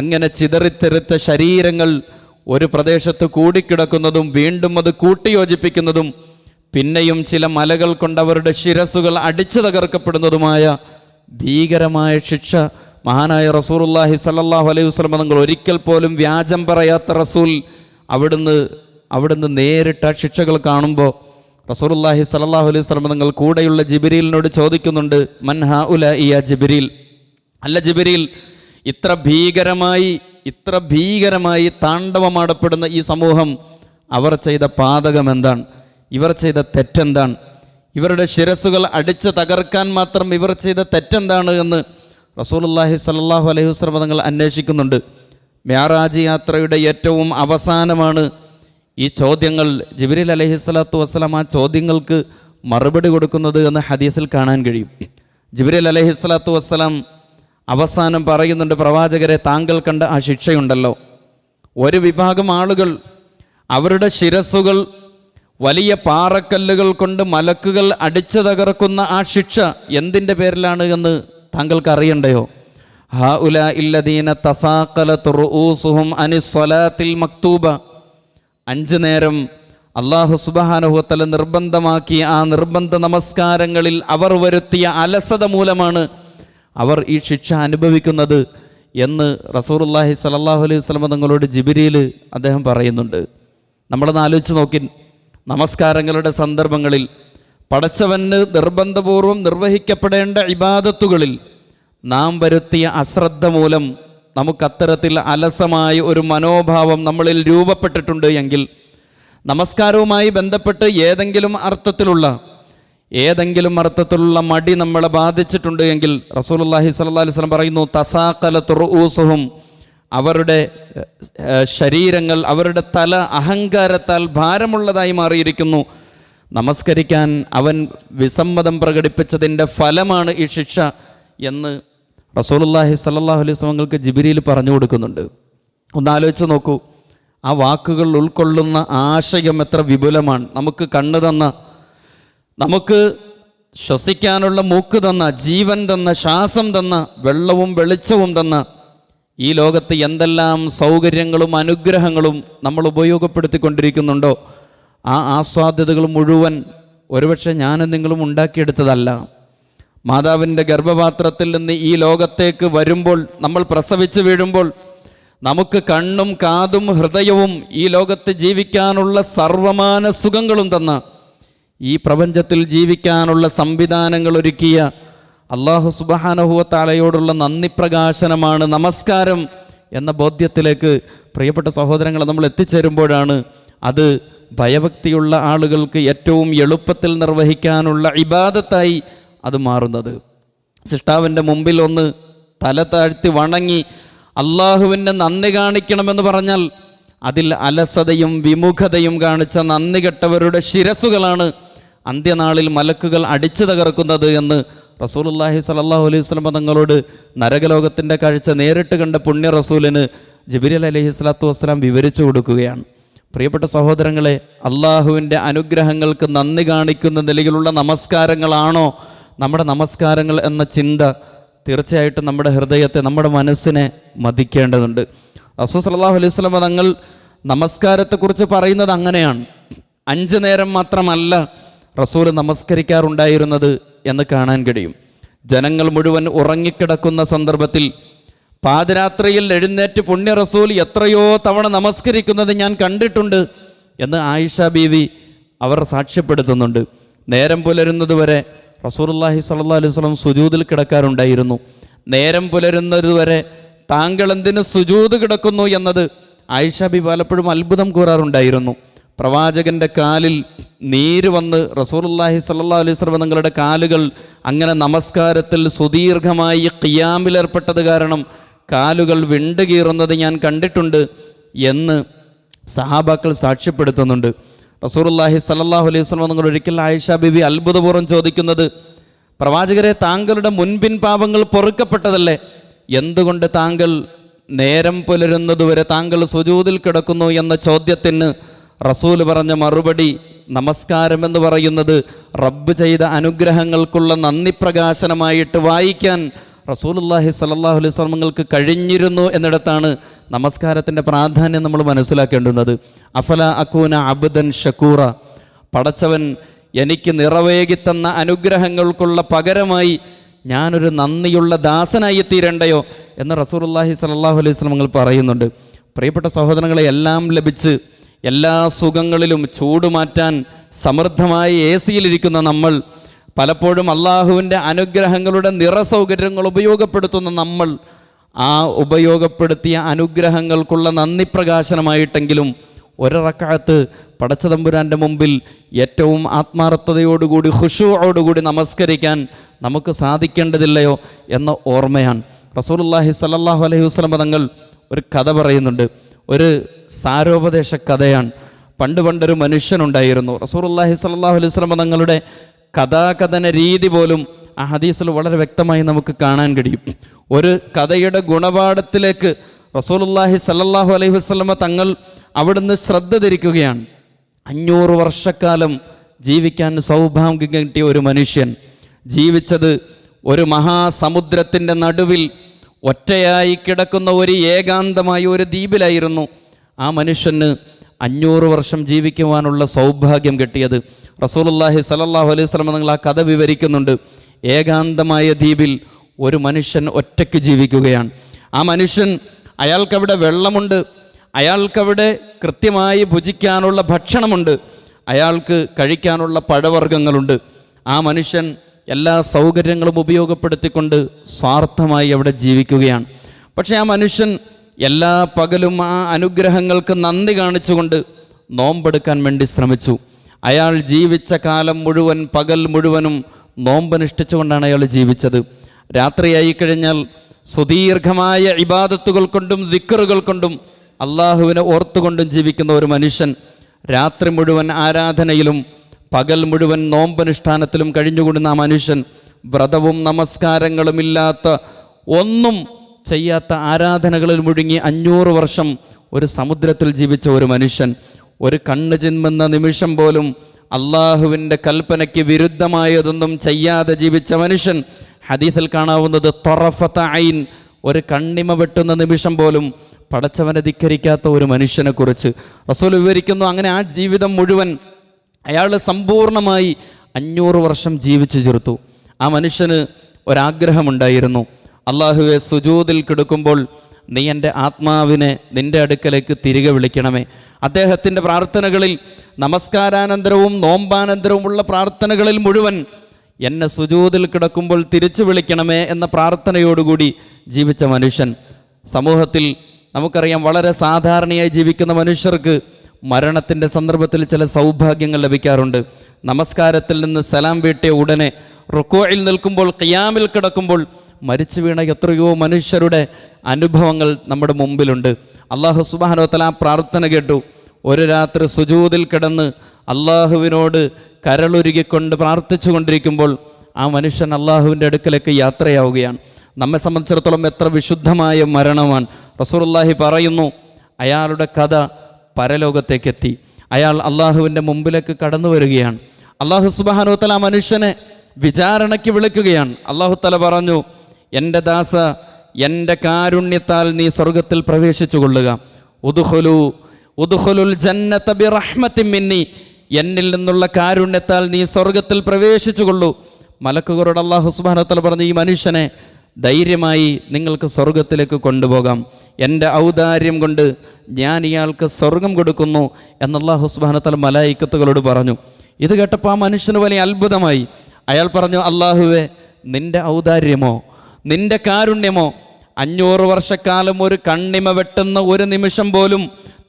അങ്ങനെ ചിതറിത്തെറിത്ത ശരീരങ്ങൾ ഒരു പ്രദേശത്ത് കൂടിക്കിടക്കുന്നതും വീണ്ടും അത് കൂട്ടിയോജിപ്പിക്കുന്നതും പിന്നെയും ചില മലകൾ കൊണ്ടവരുടെ ശിരസ്സുകൾ അടിച്ചു തകർക്കപ്പെടുന്നതുമായ ഭീകരമായ ശിക്ഷ മഹാനായ റസൂലുള്ളാഹി സ്വല്ലല്ലാഹു അലൈഹി വസല്ലം തങ്ങൾ ഒരിക്കൽ പോലും വ്യാജം പറയാത്ത റസൂൽ അവിടുന്ന് നേരിട്ട ശിക്ഷകൾ കാണുമ്പോൾ റസൂലുള്ളാഹി സ്വല്ലല്ലാഹു അലൈഹി വസല്ലം തങ്ങൾ കൂടെയുള്ള ജിബ്രീലിനോട് ചോദിക്കുന്നുണ്ട്, മൻ ഹൗലാഇ യാ ജിബ്രീൽ, അല്ല ജിബ്രീൽ, ഇത്ര ഭീകരമായി താണ്ഡവമാടപ്പെടുന്ന ഈ സമൂഹം, അവർ ചെയ്ത പാതകം എന്താണ്, ഇവർ ചെയ്ത തെറ്റെന്താണ്, ഇവരുടെ ശിരസ്സുകൾ അടിച്ച് തകർക്കാൻ മാത്രം ഇവർ ചെയ്ത തെറ്റെന്താണ് എന്ന് റസൂലുള്ളാഹി സ്വല്ലല്ലാഹു അലൈഹി വസല്ലം തങ്ങൾ അന്വേഷിക്കുന്നുണ്ട്. മിഅ്റാജ് യാത്രയുടെ ഏറ്റവും അവസാനമാണ് ഈ ചോദ്യങ്ങൾ. ജിബ്രീൽ അലൈഹിസ്സലാത്തു വസ്സലാം ആ ചോദ്യങ്ങൾക്ക് മറുപടി കൊടുക്കുന്നത് എന്ന് ഹദീസിൽ കാണാൻ കഴിയും. ജിബ്രീൽ അലൈഹിസ്സലാത്തു വസ്സലാം അവസാനം പറയുന്നുണ്ട്, പ്രവാചകരെ, താങ്കൾ കണ്ട ആ ശിക്ഷയുണ്ടല്ലോ, ഒരു വിഭാഗം ആളുകൾ അവരുടെ ശിരസ്സുകൾ വലിയ പാറക്കല്ലുകൾ കൊണ്ട് മലക്കുകൾ അടിച്ചു തകർക്കുന്ന ആ ശിക്ഷ എന്തിൻ്റെ പേരിലാണ് എന്ന് താങ്കൾക്ക് അറിയണ്ടയോ? ഹൗലാഇ അല്ലദീന തസാഖലത് റൂസുഹും അനിസ്സലാത്തിൽ മക്തൂബ, 5 നേരം അല്ലാഹു സുബ്ഹാനഹു വ തആല നിർബന്ധമാക്കിയ ആ നിർബന്ധ നമസ്കാരങ്ങളിൽ അവർ വരുത്തിയ അലസത മൂലമാണ് അവർ ഈ ശിക്ഷ അനുഭവിക്കുന്നത് എന്ന് റസൂലുള്ളാഹി സ്വല്ലല്ലാഹു അലൈഹി വസല്ലം തങ്ങളോട് ജിബ്രീൽ അദ്ദേഹം പറയുന്നുണ്ട്. നമ്മളൊന്ന് ആലോചിച്ച് നോക്കി, നമസ്കാരങ്ങളുടെ സന്ദർഭങ്ങളിൽ പടച്ചവന് നിർബന്ധപൂർവം നിർവഹിക്കപ്പെടേണ്ട ഇബാദത്തുകളിൽ നാം വരുത്തിയ അശ്രദ്ധ മൂലം നമുക്കത്തരത്തിൽ അലസമായ ഒരു മനോഭാവം നമ്മളിൽ രൂപപ്പെട്ടിട്ടുണ്ട് എങ്കിൽ, നമസ്കാരവുമായി ബന്ധപ്പെട്ട് ഏതെങ്കിലും അർത്ഥത്തിലുള്ള മടി നമ്മളെ ബാധിച്ചിട്ടുണ്ട് എങ്കിൽ റസൂലുള്ളാഹി സ്വല്ലല്ലാഹു അലൈഹി വസല്ലം പറയുന്നു, തസാഖലത് റൂസുഹും, അവരുടെ ശരീരങ്ങൾ, അവരുടെ തല അഹങ്കാരത്താൽ ഭാരമുള്ളതായി മാറിയിരിക്കുന്നു. നമസ്കരിക്കാൻ അവൻ വിസമ്മതം പ്രകടിപ്പിച്ചതിൻ്റെ ഫലമാണ് ഈ ശിക്ഷ എന്ന് റസൂലുള്ളാഹി സ്വല്ലല്ലാഹു അലൈഹി വസല്ലമക്ക് ജിബ്രീൽ പറഞ്ഞു കൊടുക്കുന്നുണ്ട്. ഒന്നാലോചിച്ച് നോക്കൂ, ആ വാക്കുകൾ ഉൾക്കൊള്ളുന്ന ആശയം എത്ര വിപുലമാണ്. നമുക്ക് കണ്ണ് തന്ന, നമുക്ക് ശ്വസിക്കാനുള്ള മൂക്ക് തന്ന, ജീവൻ തന്ന, ശ്വാസം തന്ന, വെള്ളവും വെളിച്ചവും തന്ന ഈ ലോകത്ത് എന്തെല്ലാം സൗകര്യങ്ങളും അനുഗ്രഹങ്ങളും നമ്മൾ ഉപയോഗപ്പെടുത്തിക്കൊണ്ടിരിക്കുന്നുണ്ടോ, ആ ആസ്വാദ്യതകൾ മുഴുവൻ ഒരുപക്ഷെ ഞാനും നിങ്ങളും ഉണ്ടാക്കിയെടുത്തതല്ല. മാതാവിൻ്റെ ഗർഭപാത്രത്തിൽ നിന്ന് ഈ ലോകത്തേക്ക് വരുമ്പോൾ, നമ്മൾ പ്രസവിച്ച് വീഴുമ്പോൾ നമുക്ക് കണ്ണും കാതും ഹൃദയവും ഈ ലോകത്ത് ജീവിക്കാനുള്ള സർവമാന സുഖങ്ങളും തന്ന, ഈ പ്രപഞ്ചത്തിൽ ജീവിക്കാനുള്ള സംവിധാനങ്ങൾ ഒരുക്കിയ അല്ലാഹു സുബ്ഹാനഹു വ തആലയോടുള്ള നന്ദി പ്രകാശനമാണ് നമസ്കാരം എന്ന ബോധ്യത്തിലേക്ക് പ്രിയപ്പെട്ട സഹോദരങ്ങളെ നമ്മൾ എത്തിച്ചേരുമ്പോഴാണ് അത് ഭയഭക്തിയുള്ള ആളുകൾക്ക് ഏറ്റവും എളുപ്പത്തിൽ നിർവഹിക്കാനുള്ള ഇബാദത്തായി അത് മാറുന്നത്. സൃഷ്ടാവിൻ്റെ മുമ്പിൽ ഒന്ന് തല താഴ്ത്തി വണങ്ങി അള്ളാഹുവിൻ്റെ നന്ദി കാണിക്കണമെന്ന് പറഞ്ഞാൽ അതിൽ അലസതയും വിമുഖതയും കാണിച്ച നന്ദി കെട്ടവരുടെ ശിരസുകളാണ് അന്ത്യനാളിൽ മലക്കുകൾ അടിച്ചു തകർക്കുന്നത് എന്ന് റസൂലുള്ളാഹി സ്വല്ലല്ലാഹു അലൈഹി വസല്ലം തങ്ങളോട് നരകലോകത്തിൻ്റെ കാഴ്ച നേരിട്ട് കണ്ട പുണ്യ റസൂലിന് ജിബ്രീൽ അലൈഹി സ്വലാത്തു വസ്സലാം വിവരിച്ചു കൊടുക്കുകയാണ്. പ്രിയപ്പെട്ട സഹോദരങ്ങളെ, അള്ളാഹുവിൻ്റെ അനുഗ്രഹങ്ങൾക്ക് നന്ദി കാണിക്കുന്ന നിലയിലുള്ള നമസ്കാരങ്ങളാണോ നമ്മുടെ നമസ്കാരങ്ങൾ എന്ന ചിന്ത തീർച്ചയായിട്ടും നമ്മുടെ ഹൃദയത്തെ, നമ്മുടെ മനസ്സിനെ മതിക്കേണ്ടതുണ്ട്. റസൂൽ സല്ലല്ലാഹു അലൈഹി വസല്ലം തങ്ങൾ നമസ്കാരത്തെക്കുറിച്ച് പറയുന്നത് അങ്ങനെയാണ്. 5 നേരം മാത്രമല്ല റസൂൽ നമസ്കരിക്കാറുണ്ടായിരുന്നത് എന്ന് കാണാൻ കഴിയും. ജനങ്ങൾ മുഴുവൻ ഉറങ്ങിക്കിടക്കുന്ന സന്ദർഭത്തിൽ പാതിരാത്രിയിൽ എഴുന്നേറ്റ് പുണ്യ റസൂൽ എത്രയോ തവണ നമസ്കരിക്കുന്നത് ഞാൻ കണ്ടിട്ടുണ്ട് എന്ന് ആയിഷ ബീവി അവർ സാക്ഷ്യപ്പെടുത്തുന്നുണ്ട്. നേരം പുലരുന്നതുവരെ റസൂലുള്ളാഹി സ്വല്ലല്ലാഹു അലൈഹി വസല്ലം സുജൂദിൽ കിടക്കാറുണ്ടായിരുന്നു. നേരം പുലരുന്നതുവരെ താങ്കൾ എന്തിന് സുജൂദ് കിടക്കുന്നു എന്നത് ആയിഷ ബീവി പലപ്പോഴും അത്ഭുതം കൂറാറുണ്ടായിരുന്നു. പ്രവാചകൻ്റെ കാലിൽ നീര് വന്ന് റസൂലുള്ളാഹി സ്വല്ലല്ലാഹു അലൈഹി വസല്ലം തങ്ങളുടെ കാലുകൾ അങ്ങനെ നമസ്കാരത്തിൽ സുദീർഘമായി ഖിയാമിലേർപ്പെട്ടത് കാരണം കാലുകൾ വിണ്ടുകീറുന്നത് ഞാൻ കണ്ടിട്ടുണ്ട് എന്ന് സഹാബാക്കൾ സാക്ഷ്യപ്പെടുത്തുന്നുണ്ട്. റസൂലുള്ളാഹി സ്വല്ലല്ലാഹു അലൈഹി വസല്ലം തങ്ങൾ ഒരിക്കൽ ആയിഷ ബീവി അത്ഭുതപൂർവ്വം ചോദിക്കുന്നത്, പ്രവാചകരെ, താങ്കളുടെ മുൻപിൻ പാപങ്ങൾ പൊറുക്കപ്പെട്ടതല്ലേ, എന്തുകൊണ്ട് താങ്കൾ നേരം പുലരുന്നതുവരെ താങ്കൾ സുജൂദിൽ കിടക്കുന്നു എന്ന ചോദ്യത്തിന് റസൂൽ പറഞ്ഞ മറുപടി, നമസ്കാരം എന്ന് പറയുന്നത് റബ്ബ് ചെയ്ത അനുഗ്രഹങ്ങൾക്കുള്ള നന്ദി പ്രകാശനമായിട്ട് വായിക്കാൻ റസൂലുള്ളാഹി സ്വല്ലല്ലാഹു അലൈഹി വസല്ലം തങ്ങൾക്ക് കഴിഞ്ഞിരുന്നു എന്നിടത്താണ് നമസ്കാരത്തിൻ്റെ പ്രാധാന്യം നമ്മൾ മനസ്സിലാക്കേണ്ടുന്നത്. അഫല അകൂന അബ്ദൻ ഷക്കൂറ, പടച്ചവൻ എനിക്ക് നിറവേകി തന്ന അനുഗ്രഹങ്ങൾക്കുള്ള പകരമായി ഞാനൊരു നന്ദിയുള്ള ദാസനായി തീരണ്ടയോ എന്ന് റസൂലുള്ളാഹി സ്വല്ലല്ലാഹു അലൈഹി വസല്ലം തങ്ങൾ പറയുന്നുണ്ട്. പ്രിയപ്പെട്ട സഹോദരങ്ങളെ, എല്ലാം ലഭിച്ച് എല്ലാ സുഖങ്ങളിലും ചൂടുമാറ്റാൻ സമൃദ്ധമായി AC-യിലിരിക്കുന്ന നമ്മൾ, പലപ്പോഴും അള്ളാഹുവിൻ്റെ അനുഗ്രഹങ്ങളുടെ നിറസൗകര്യങ്ങൾ ഉപയോഗപ്പെടുത്തുന്ന നമ്മൾ, ആ ഉപയോഗപ്പെടുത്തിയ അനുഗ്രഹങ്ങൾക്കുള്ള നന്ദി പ്രകാശനമായിട്ടെങ്കിലും ഒരു റക്അത്ത് പടച്ചതമ്പുരാൻ്റെ മുമ്പിൽ ഏറ്റവും ആത്മാർത്ഥതയോടുകൂടി ഖുശൂഅോടുകൂടി നമസ്കരിക്കാൻ നമുക്ക് സാധിക്കേണ്ടതില്ലയോ എന്ന ഓർമ്മയാണ്. റസൂലുള്ളാഹി സ്വല്ലല്ലാഹു അലൈഹി വസല്ലം തങ്ങൾ ഒരു കഥ പറയുന്നുണ്ട്. ഒരു സാരോപദേശ കഥയാണ്. പണ്ടൊരു മനുഷ്യനുണ്ടായിരുന്നു. റസൂലുള്ളാഹി സ്വല്ലല്ലാഹു അലൈഹി വസല്ലം തങ്ങളുടെ കഥാകഥന രീതി പോലും ആ ഹദീസിൽ വളരെ വ്യക്തമായി നമുക്ക് കാണാൻ കഴിയും. ഒരു കഥയുടെ ഗുണപാഠത്തിലേക്ക് റസൂലുള്ളാഹി സ്വല്ലല്ലാഹു അലൈഹി വസല്ലം തങ്ങൾ അവിടുന്ന് ശ്രദ്ധ തിരിക്കുകയാണ്. 500 വർഷക്കാലം ജീവിക്കാൻ സൗഭാഗ്യം കിട്ടിയ ഒരു മനുഷ്യൻ ജീവിച്ചത് ഒരു മഹാസമുദ്രത്തിൻ്റെ നടുവിൽ ഒറ്റയായി കിടക്കുന്ന ഒരു ഏകാന്തമായ ഒരു ദ്വീപിലായിരുന്നു. ആ മനുഷ്യന് 500 വർഷം ജീവിക്കുവാനുള്ള സൗഭാഗ്യം കിട്ടിയത്. റസൂലുള്ളാഹി സ്വല്ലല്ലാഹു അലൈഹി വസല്ലം നിങ്ങൾ ആ കഥ വിവരിക്കുന്നുണ്ട്. ഏകാന്തമായ ദ്വീപിൽ ഒരു മനുഷ്യൻ ഒറ്റയ്ക്ക് ജീവിക്കുകയാണ്. ആ മനുഷ്യൻ, അയാൾക്കവിടെ വെള്ളമുണ്ട്, അയാൾക്കവിടെ കൃത്യമായി ഭുജിക്കാനുള്ള ഭക്ഷണമുണ്ട്, അയാൾക്ക് കഴിക്കാനുള്ള പഴവർഗ്ഗങ്ങളുണ്ട്. ആ മനുഷ്യൻ എല്ലാ സൗകര്യങ്ങളും ഉപയോഗപ്പെടുത്തിക്കൊണ്ട് സ്വാർത്ഥമായി അവിടെ ജീവിക്കുകയാണ്. പക്ഷേ ആ മനുഷ്യൻ എല്ലാ പകലും ആ അനുഗ്രഹങ്ങൾക്ക് നന്ദി കാണിച്ചുകൊണ്ട് നോമ്പെടുക്കാൻ വേണ്ടി ശ്രമിച്ചു. അയാൾ ജീവിച്ച കാലം മുഴുവൻ, പകൽ മുഴുവനും നോമ്പനുഷ്ഠിച്ചുകൊണ്ടാണ് അയാൾ ജീവിച്ചത്. രാത്രിയായി കഴിഞ്ഞാൽ സുദീർഘമായ ഇബാദത്തുകൾ കൊണ്ടും ദിക്റുകൾ കൊണ്ടും അള്ളാഹുവിനെ ഓർത്തുകൊണ്ടും ജീവിക്കുന്ന ഒരു മനുഷ്യൻ രാത്രി മുഴുവൻ ആരാധനയിലും പകൽ മുഴുവൻ നോമ്പനുഷ്ഠാനത്തിലും കഴിഞ്ഞുകൂടുന്ന ആ മനുഷ്യൻ, വ്രതവും നമസ്കാരങ്ങളും ഇല്ലാത്ത, ഒന്നും ചെയ്യാത്ത ആരാധനകളിൽ മുഴുങ്ങി 500 വർഷം ഒരു സമുദ്രത്തിൽ ജീവിച്ച ഒരു മനുഷ്യൻ, ഒരു കണ്ണ് ചിമ്മുന്ന നിമിഷം പോലും അള്ളാഹുവിൻ്റെ കൽപ്പനയ്ക്ക് വിരുദ്ധമായതൊന്നും ചെയ്യാതെ ജീവിച്ച മനുഷ്യൻ, ഹദീസിൽ കാണാവുന്നത് തൊറഫത്ത ഐൻ, ഒരു കണ്ണിമ വെട്ടുന്ന നിമിഷം പോലും പടച്ചവനെ ധിക്കരിക്കാത്ത ഒരു മനുഷ്യനെക്കുറിച്ച് റസൂൽ വിവരിക്കുന്നു. അങ്ങനെ ആ ജീവിതം മുഴുവൻ അയാൾ സമ്പൂർണ്ണമായി 500 വർഷം ജീവിച്ചു തീർത്തു. ആ മനുഷ്യന് ഒരാഗ്രഹമുണ്ടായിരുന്നു, അള്ളാഹുവെ, സുജൂദിൽ കിടക്കുമ്പോൾ നീ എൻ്റെ ആത്മാവിനെ നിൻ്റെ അടുക്കലേക്ക് തിരികെ വിളിക്കണമേ. അദ്ദേഹത്തിൻ്റെ പ്രാർത്ഥനകളിൽ, നമസ്കാരാനന്തരവും നോമ്പാനന്തരവുമുള്ള പ്രാർത്ഥനകളിൽ മുഴുവൻ എന്നെ സുജൂദിൽ കിടക്കുമ്പോൾ തിരിച്ചു വിളിക്കണമേ എന്ന പ്രാർത്ഥനയോടുകൂടി ജീവിച്ച മനുഷ്യൻ. സമൂഹത്തിൽ നമുക്കറിയാം, വളരെ സാധാരണയായി ജീവിക്കുന്ന മനുഷ്യർക്ക് മരണത്തിൻ്റെ സന്ദർഭത്തിൽ ചില സൗഭാഗ്യങ്ങൾ ലഭിക്കാറുണ്ട്. നമസ്കാരത്തിൽ നിന്ന് സലാം വീട്ടിയ ഉടനെ റുക്കൂഇൽ നിൽക്കുമ്പോൾ, ഖിയാമിൽ കിടക്കുമ്പോൾ മരിച്ചു വീണ എത്രയോ മനുഷ്യരുടെ അനുഭവങ്ങൾ നമ്മുടെ മുമ്പിലുണ്ട്. അള്ളാഹു സുബ്ഹാനഹു വ തആല പ്രാർത്ഥന കേട്ടു. ഒരു രാത്രി സുജൂദിൽ കിടന്ന് അള്ളാഹുവിനോട് കരളുരുകിക്കൊണ്ട് പ്രാർത്ഥിച്ചു കൊണ്ടിരിക്കുമ്പോൾ ആ മനുഷ്യൻ അള്ളാഹുവിൻ്റെ അടുക്കലേക്ക് യാത്രയാവുകയാണ്. നമ്മെ സംബന്ധിച്ചിടത്തോളം എത്ര വിശുദ്ധമായ മരണമാണ്. റസൂലുള്ളാഹി പറയുന്നു, അയാളുടെ കഥ പരലോകത്തേക്കെത്തി. അയാൾ അള്ളാഹുവിൻ്റെ മുമ്പിലേക്ക് കടന്നു വരികയാണ്. അള്ളാഹു സുബ്ഹാനഹു വ തആല ആ മനുഷ്യനെ വിചാരണയ്ക്ക് വിളിക്കുകയാണ്. അള്ളാഹു തആല പറഞ്ഞു, എൻ്റെ ദാസ, എൻ്റെ കാരുണ്യത്താൽ നീ സ്വർഗത്തിൽ പ്രവേശിച്ചു കൊള്ളുക. ഉദ്ഖുലുൽ ജന്നത ബിറഹ്മത്തിൻ മിന്നി, എന്നിൽ നിന്നുള്ള കാരുണ്യത്താൽ നീ സ്വർഗത്തിൽ പ്രവേശിച്ചു കൊള്ളൂ. മലക്കുകളോട് അള്ളാഹു സുബ്ഹാനഹു വ തആല പറഞ്ഞു, ഈ മനുഷ്യനെ ധൈര്യമായി നിങ്ങൾക്ക് സ്വർഗത്തിലേക്ക് കൊണ്ടുപോകാം. എൻ്റെ ഔദാര്യം കൊണ്ട് ഞാൻ ഇയാൾക്ക് സ്വർഗം കൊടുക്കുന്നു എന്ന് അല്ലാഹു സുബ്ഹാനഹു വ തആല മലായിക്കത്തുകളോട് പറഞ്ഞു. ഇത് കേട്ടപ്പോൾ ആ മനുഷ്യന് വലിയ അത്ഭുതമായി. അയാൾ പറഞ്ഞു, അല്ലാഹുവേ, നിൻ്റെ ഔദാര്യമോ നിൻ്റെ കാരുണ്യമോ 500 വർഷക്കാലം ഒരു കണ്ണിമ വെട്ടുന്ന ഒരു നിമിഷം പോലും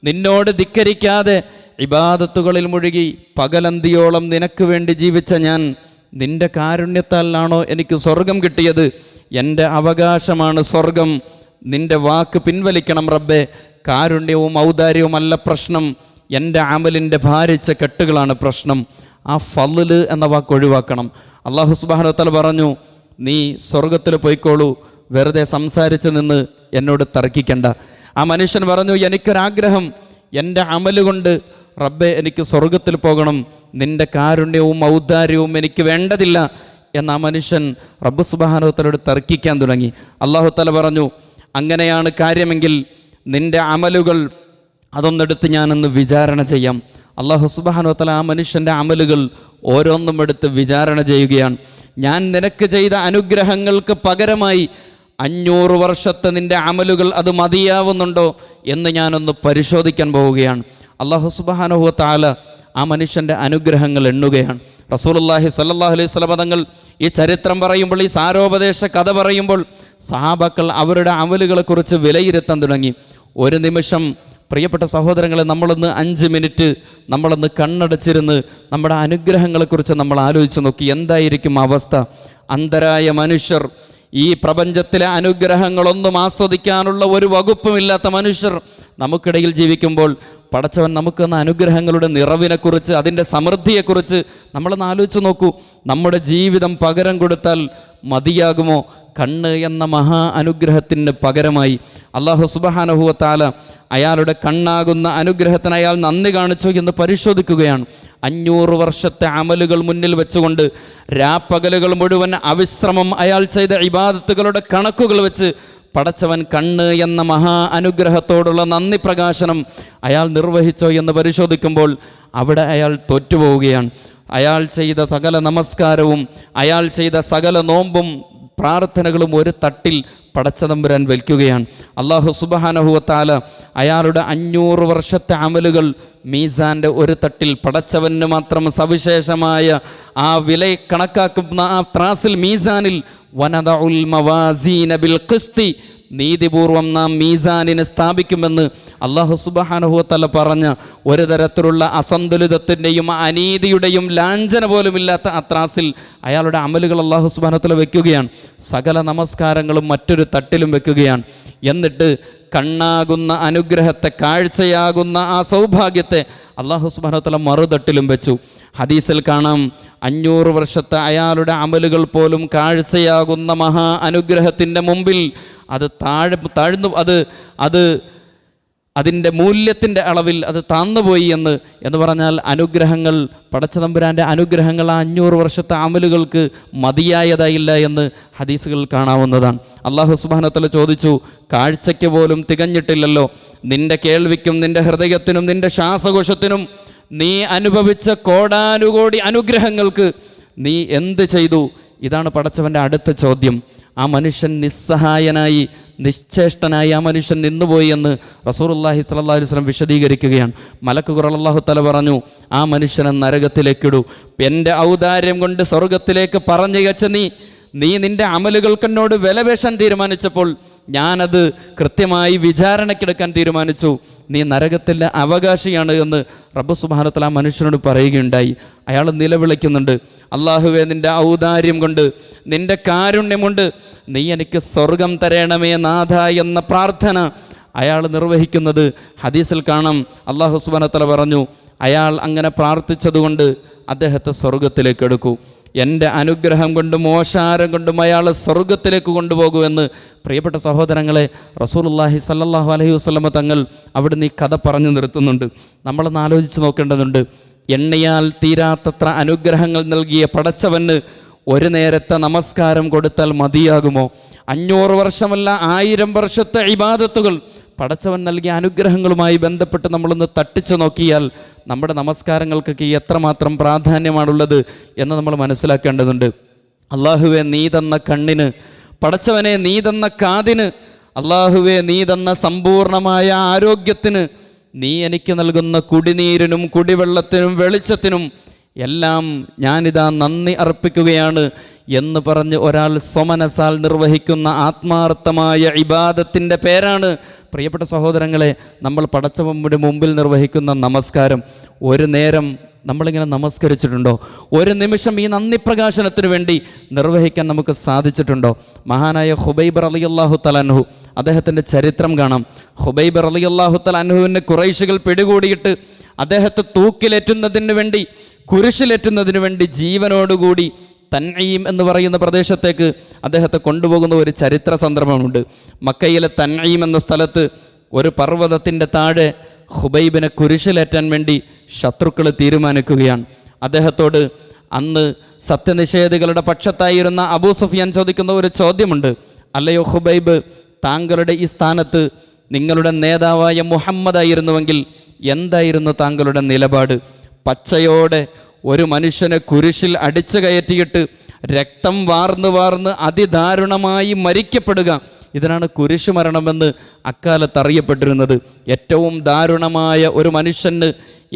നിന്നോട് ധിക്കരിക്കാതെ ഇബാദത്തുകളിൽ മുഴുകി പകലന്തിയോളം നിനക്ക് വേണ്ടി ജീവിച്ച ഞാൻ, നിൻ്റെ കാരുണ്യത്താലാണോ എനിക്ക് സ്വർഗം കിട്ടിയത്? എൻ്റെ അവകാശമാണ് സ്വർഗം. നിൻ്റെ വാക്ക് പിൻവലിക്കണം റബ്ബേ. കാരുണ്യവും ഔദാര്യവും അല്ല പ്രശ്നം, എൻ്റെ അമലിൻ്റെ ഭാരിച്ച കെട്ടുകളാണ് പ്രശ്നം. ആ ഫള് എന്ന വാക്ക് ഒഴിവാക്കണം. അല്ലാഹു സുബ്ഹാനഹു വ തആല പറഞ്ഞു, നീ സ്വർഗത്തിൽ പോയിക്കോളൂ, വെറുതെ സംസാരിച്ച് നിന്ന് എന്നോട് തർക്കിക്കണ്ട. ആ മനുഷ്യൻ പറഞ്ഞു, എനിക്കൊരാഗ്രഹം, എൻ്റെ അമല് കൊണ്ട് റബ്ബേ എനിക്ക് സ്വർഗത്തിൽ പോകണം, നിൻ്റെ കാരുണ്യവും ഔദാര്യവും എനിക്ക് വേണ്ടതില്ല എന്ന ആ മനുഷ്യൻ റബ്ബ് സുബ്ഹാനഹു വ തആലയോട് തർക്കിക്കാൻ തുടങ്ങി. അല്ലാഹു തആല പറഞ്ഞു, അങ്ങനെയാണ് കാര്യമെങ്കിൽ നിൻ്റെ അമലുകൾ അതൊന്നെടുത്ത് ഞാനൊന്ന് വിചാരണ ചെയ്യാം. അല്ലാഹു സുബ്ഹാനഹു വ തആല ആ മനുഷ്യൻ്റെ അമലുകൾ ഓരോന്നും എടുത്ത് വിചാരണ ചെയ്യുകയാണ്. ഞാൻ നിനക്ക് ചെയ്ത അനുഗ്രഹങ്ങൾക്ക് പകരമായി 500 വർഷത്തെ നിൻ്റെ അമലുകൾ അത് മതിയാവുന്നുണ്ടോ എന്ന് ഞാനൊന്ന് പരിശോധിക്കാൻ പോവുകയാണ്. അല്ലാഹു സുബ്ഹാനഹു വ തആല ആ മനുഷ്യൻ്റെ അനുഗ്രഹങ്ങൾ എണ്ണുകയാണ്. റസൂലുള്ളാഹി സ്വല്ലല്ലാഹു അലൈഹി വസല്ലം തങ്ങൾ ഈ ചരിത്രം പറയുമ്പോൾ, ഈ സാരോപദേശ കഥ പറയുമ്പോൾ സഹാബാക്കൾ അവരുടെ അമലുകളെക്കുറിച്ച് വിലയിരുത്താൻ തുടങ്ങി. ഒരു നിമിഷം പ്രിയപ്പെട്ട സഹോദരങ്ങളെ, നമ്മളൊന്ന് 5 മിനിറ്റ് നമ്മളൊന്ന് കണ്ണടച്ചിരുന്ന് നമ്മുടെ അനുഗ്രഹങ്ങളെക്കുറിച്ച് നമ്മൾ ആലോചിച്ച് നോക്കി. എന്തായിരിക്കും അവസ്ഥ? അന്ധരായ മനുഷ്യർ, ഈ പ്രപഞ്ചത്തിലെ അനുഗ്രഹങ്ങളൊന്നും ആസ്വദിക്കാനുള്ള ഒരു വകുപ്പുമില്ലാത്ത മനുഷ്യർ നമുക്കിടയിൽ ജീവിക്കുമ്പോൾ പടച്ചവൻ നമുക്കെന്ന അനുഗ്രഹങ്ങളുടെ നിറവിനെക്കുറിച്ച്, അതിൻ്റെ സമൃദ്ധിയെക്കുറിച്ച് നമ്മളൊന്ന് ആലോചിച്ച് നോക്കൂ. നമ്മുടെ ജീവിതം പകരം കൊടുത്താൽ മതിയാകുമോ? കണ്ണ് എന്ന മഹാ അനുഗ്രഹത്തിന് പകരമായി അല്ലാഹു സുബ്ഹാനഹു വ തആല അയാളുടെ കണ്ണാകുന്ന അനുഗ്രഹത്തിന് അയാൾ നന്ദി കാണിച്ചു എന്ന് പരിശോധിക്കുകയാണ്. 500 വർഷത്തെ അമലുകൾ മുന്നിൽ വെച്ചുകൊണ്ട് രാപ്പകലുകൾ മുഴുവൻ അവിശ്രമം അയാൾ ചെയ്ത ഇബാദത്തുകളുടെ കണക്കുകൾ വെച്ച് പടച്ചവൻ കണ്ണ് എന്ന മഹാ അനുഗ്രഹത്തോടുള്ള നന്ദി പ്രകാശനം അയാൾ നിർവഹിച്ചോ എന്ന് പരിശോധിക്കുമ്പോൾ അവിടെ അയാൾ തോറ്റുപോവുകയാണ്. അയാൾ ചെയ്ത സകല നമസ്കാരവും അയാൾ ചെയ്ത സകല നോമ്പും പ്രാർത്ഥനകളും ഒരു തട്ടിൽ പടച്ചതമ്പുരാൻ വയ്ക്കുകയാണ്. അല്ലാഹു സുബ്ഹാനഹു വ തആല അയാളുടെ 500 വർഷത്തെ അമലുകൾ മീസാൻ്റെ ഒരു തട്ടിൽ, പടച്ചവന് മാത്രം സവിശേഷമായ ആ വില കണക്കാക്കുന്ന ആ ത്രാസിൽ, മീസാനിൽ വനദഉൽ മവാസീന ബിൽ ഖിസ്തി, നീതിപൂർവം നാം മീസാനിനെ സ്ഥാപിക്കുമെന്ന് അല്ലാഹു സുബ്ഹാനഹു വ തആല പറഞ്ഞ ഒരു തരത്തിലുള്ള അസന്തുലിതത്തിൻ്റെയും അനീതിയുടെയും ലാഞ്ചന പോലും ഇല്ലാത്ത അത്രാസിൽ അയാളുടെ അമലുകൾ അല്ലാഹു സുബ്ഹാനഹു വ തആല വെക്കുകയാണ്. സകല നമസ്കാരങ്ങളും മറ്റൊരു തട്ടിലും വെക്കുകയാണ്. എന്നിട്ട് കണ്ണാകുന്ന അനുഗ്രഹത്തെ, കാഴ്ചയാകുന്ന ആ സൗഭാഗ്യത്തെ അല്ലാഹു സുബ്ഹാനഹു വ തആല മറുതട്ടിലും വെച്ചു. ഹദീസിൽ കാണാം, 500 വർഷത്തെ അയാളുടെ അമലുകൾ പോലും കാഴ്ചയാകുന്ന മഹാ അനുഗ്രഹത്തിൻ്റെ മുമ്പിൽ അത് താഴ്ന്നു അതിൻ്റെ മൂല്യത്തിൻ്റെ അളവിൽ അത് താന്നുപോയി എന്ന് പറഞ്ഞാൽ അനുഗ്രഹങ്ങൾ, പടച്ചതമ്പുരാൻ്റെ അനുഗ്രഹങ്ങൾ ആ 500 വർഷത്തെ അമലുകൾക്ക് മതിയായതായില്ല എന്ന് ഹദീസുകളിൽ കാണാവുന്നതാണ്. അല്ലാഹു സുബ്ഹാനഹു വ തആല ചോദിച്ചു, കാഴ്ചയ്ക്ക് പോലും തികഞ്ഞിട്ടില്ലല്ലോ, നിന്റെ കേൾവിക്കും നിന്റെ ഹൃദയത്തിനും നിന്റെ ശ്വാസകോശത്തിനും നീ അനുഭവിച്ച കോടാനുകോടി അനുഗ്രഹങ്ങൾക്ക് നീ എന്ത് ചെയ്തു? ഇതാണ് പടച്ചവൻ്റെ അടുത്ത ചോദ്യം. ആ മനുഷ്യൻ നിസ്സഹായനായി, നിശ്ചേഷ്ടനായി ആ മനുഷ്യൻ നിന്നുപോയി എന്ന് റസൂലുള്ളാഹി സ്വല്ലല്ലാഹു അലൈഹി വസല്ലം വിശദീകരിക്കുകയാണ്. മലക്കുകൾ അല്ലാഹു തആല പറഞ്ഞു, ആ മനുഷ്യനെ നരകത്തിലേക്കിടൂ. എൻ്റെ ഔദാര്യം കൊണ്ട് സ്വർഗത്തിലേക്ക് പറഞ്ഞയച്ച നീ നിൻ്റെ അമലുകൾക്കെന്നോട് വിലപേശാൻ തീരുമാനിച്ചപ്പോൾ ഞാനത് കൃത്യമായി വിചാരണയ്ക്കെടുക്കാൻ തീരുമാനിച്ചു. നീ നരകത്തിൻ്റെ അവകാശിയാണ് എന്ന് റബ്ബ് സുബ്ഹാനഹു വ തആല മനുഷ്യനോട് പറയുകയുണ്ടായി. അയാൾ നിലവിളിക്കുന്നുണ്ട്, അല്ലാഹുവേ, നിൻ്റെ ഔദാര്യം കൊണ്ട്, നിൻ്റെ കാരുണ്യം കൊണ്ട് നീ എനിക്ക് സ്വർഗം തരണമേ നാഥ എന്ന പ്രാർത്ഥന അയാൾ നിർവഹിക്കുന്നത് ഹദീസിൽ കാണാം. അല്ലാഹു സുബ്ഹാനഹു വ തആല പറഞ്ഞു, അയാൾ അങ്ങനെ പ്രാർത്ഥിച്ചതുകൊണ്ട് അദ്ദേഹത്തെ സ്വർഗത്തിലേക്ക് എടുക്കൂ. എൻ്റെ അനുഗ്രഹം കൊണ്ടും മോശാരം കൊണ്ടും അയാൾ സ്വർഗത്തിലേക്ക് കൊണ്ടുപോകുമെന്ന് പ്രിയപ്പെട്ട സഹോദരങ്ങളെ റസൂലുള്ളാഹി സ്വല്ലല്ലാഹു അലൈഹി വസല്ലമ തങ്ങൾ അവിടുന്ന് ഈ കഥ പറഞ്ഞു നിർത്തുന്നുണ്ട്. നമ്മളൊന്ന് ആലോചിച്ച് നോക്കേണ്ടതുണ്ട്. എണ്ണിയാൽ തീരാത്തത്ര അനുഗ്രഹങ്ങൾ നൽകിയ പടച്ചവന് ഒരു നേരത്തെ നമസ്കാരം കൊടുത്താൽ മതിയാകുമോ? 500 വർഷമല്ല 1000 വർഷത്തെ ഇബാദത്തുകൾ പടച്ചവൻ നൽകിയ അനുഗ്രഹങ്ങളുമായി ബന്ധപ്പെട്ട് നമ്മളൊന്ന് തട്ടിച്ചു നോക്കിയാൽ നമ്മുടെ നമസ്കാരങ്ങൾക്കൊക്കെ എത്രമാത്രം പ്രാധാന്യമാണുള്ളത് എന്ന് നമ്മൾ മനസ്സിലാക്കേണ്ടതുണ്ട്. അല്ലാഹുവേ, നീ തന്ന കണ്ണിന്, പടച്ചവനെ നീ തന്ന കാതിന്, അല്ലാഹുവേ നീ തന്ന സമ്പൂർണമായ ആരോഗ്യത്തിന്, നീ എനിക്ക് നൽകുന്ന കുടിനീരിനും കുടിവെള്ളത്തിനും വെളിച്ചത്തിനും എല്ലാം ഞാനിതാ നന്ദി അർപ്പിക്കുകയാണ് എന്ന് പറഞ്ഞ് ഒരാൾ സ്വമനസാൽ നിർവഹിക്കുന്ന ആത്മാർത്ഥമായ ഇബാദത്തിൻ്റെ പേരാണ് പ്രിയപ്പെട്ട സഹോദരങ്ങളെ നമ്മൾ പടച്ചവന്റെ മുമ്പിൽ നിർവഹിക്കുന്ന നമസ്കാരം. ഒരു നേരം നമ്മളിങ്ങനെ നമസ്കരിച്ചിട്ടുണ്ടോ? ഒരു നിമിഷം ഈ നന്ദി പ്രകാശനത്തിന് വേണ്ടി നിർവഹിക്കാൻ നമുക്ക് സാധിച്ചിട്ടുണ്ടോ? മഹാനായ ഖുബൈബ് റളിയല്ലാഹു തആല അൻഹു, അദ്ദേഹത്തിൻ്റെ ചരിത്രം കാണാം. ഖുബൈബ് റളിയല്ലാഹു തആല അൻഹുവിനെ ഖുറൈശികൾ പിടികൂടിയിട്ട് അദ്ദേഹത്തെ തൂക്കിലേറ്റുന്നതിന് വേണ്ടി, കുരിശിലേറ്റുന്നതിന് വേണ്ടി ജീവനോടുകൂടി തൻഈം എന്ന് പറയുന്ന പ്രദേശത്തേക്ക് അദ്ദേഹത്തെ കൊണ്ടുപോകുന്ന ഒരു ചരിത്ര സന്ദർഭമുണ്ട്. മക്കയിലെ തൻഈം എന്ന സ്ഥലത്ത് ഒരു പർവ്വതത്തിൻ്റെ താഴെ ഖുബൈബിനെ കുരിശിലേറ്റാൻ വേണ്ടി ശത്രുക്കൾ തീരുമാനിക്കുകയാണ്. അദ്ദേഹത്തോട് അന്ന് സത്യനിഷേധികളുടെ പക്ഷത്തായിരുന്ന അബൂ സുഫിയാൻ ചോദിക്കുന്ന ഒരു ചോദ്യമുണ്ട്. അല്ലയോ ഖുബൈബ്, താങ്കളുടെ ഈ സ്ഥാനത്ത് നിങ്ങളുടെ നേതാവായ മുഹമ്മദായിരുന്നുവെങ്കിൽ എന്തായിരുന്നു താങ്കളുടെ നിലപാട്? പച്ചയോടെ ഒരു മനുഷ്യനെ കുരിശിൽ അടിച്ചു കയറ്റിയിട്ട് രക്തം വാർന്ന് അതിദാരുണമായി മരിക്കപ്പെടുക, ഇതിനാണ് കുരിശു മരണമെന്ന് അക്കാലത്ത് അറിയപ്പെട്ടിരുന്നത്. ഏറ്റവും ദാരുണമായ ഒരു മനുഷ്യന്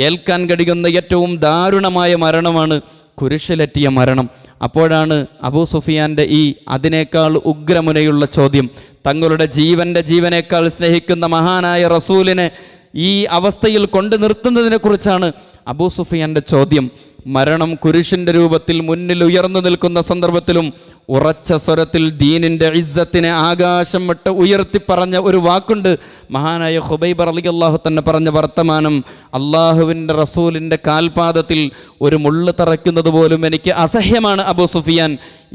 ഏൽക്കാൻ കഴിയുന്ന ഏറ്റവും ദാരുണമായ മരണമാണ് കുരിശിലെറ്റിയ മരണം. അപ്പോഴാണ് അബൂ സുഫിയാൻ്റെ ഈ അതിനേക്കാൾ ഉഗ്രമുനയുള്ള ചോദ്യം, തങ്ങളുടെ ജീവനേക്കാൾ സ്നേഹിക്കുന്ന മഹാനായ റസൂലിനെ ഈ അവസ്ഥയിൽ കൊണ്ടു നിർത്തുന്നതിനെക്കുറിച്ചാണ് അബൂ സുഫിയാൻ്റെ ചോദ്യം. മരണം കുരിശിൻ്റെ രൂപത്തിൽ മുന്നിൽ ഉയർന്നു നിൽക്കുന്ന സന്ദർഭത്തിലും ഉറച്ച സ്വരത്തിൽ ദീനിൻ്റെ ഇസ്സത്തിനെ ആകാശം വിട്ട് ഉയർത്തി പറഞ്ഞ ഒരു വാക്കുണ്ട്. മഹാനായ ഖുബൈബ് റളിയല്ലാഹു തന്നെ പറഞ്ഞ വർത്തമാനം, അള്ളാഹുവിൻ്റെ റസൂലിൻ്റെ കാൽപാദത്തിൽ ഒരു മുള്ള് തറയ്ക്കുന്നത് പോലും എനിക്ക് അസഹ്യമാണ് അബൂ സുഫിയാൻ,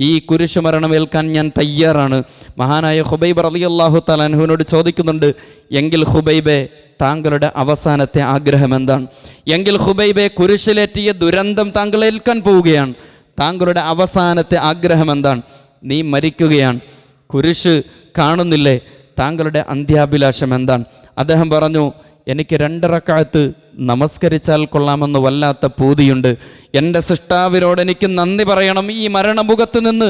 ഈ കുരിശുമരണം ഏൽക്കാൻ ഞാൻ തയ്യാറാണ്. മഹാനായ ഖുബൈബ് റളിയല്ലാഹു തആല അൻഹുവിനോട് ചോദിക്കുന്നുണ്ട്, എങ്കിൽ ഖുബൈബെ, താങ്കളുടെ അവസാനത്തെ ആഗ്രഹം എന്താണ്? എങ്കിൽ ഖുബൈബെ, കുരിശിലേറ്റിയ ദുരന്തം താങ്കൾ ഏൽക്കാൻ പോവുകയാണ്, താങ്കളുടെ അവസാനത്തെ ആഗ്രഹം എന്താണ്? നീ മരിക്കുകയാണ്, കുരിശ് കാണുന്നില്ലേ, താങ്കളുടെ അന്ത്യാഭിലാഷം എന്താണ്? അദ്ദേഹം പറഞ്ഞു, എനിക്ക് 2 റക്അത്ത് നമസ്കരിച്ചാൽ കൊള്ളാമെന്ന് വല്ലാത്ത പൂതിയുണ്ട്. എൻ്റെ സൃഷ്ടാവിനോട് എനിക്ക് നന്ദി പറയണം. ഈ മരണമുഖത്ത് നിന്ന്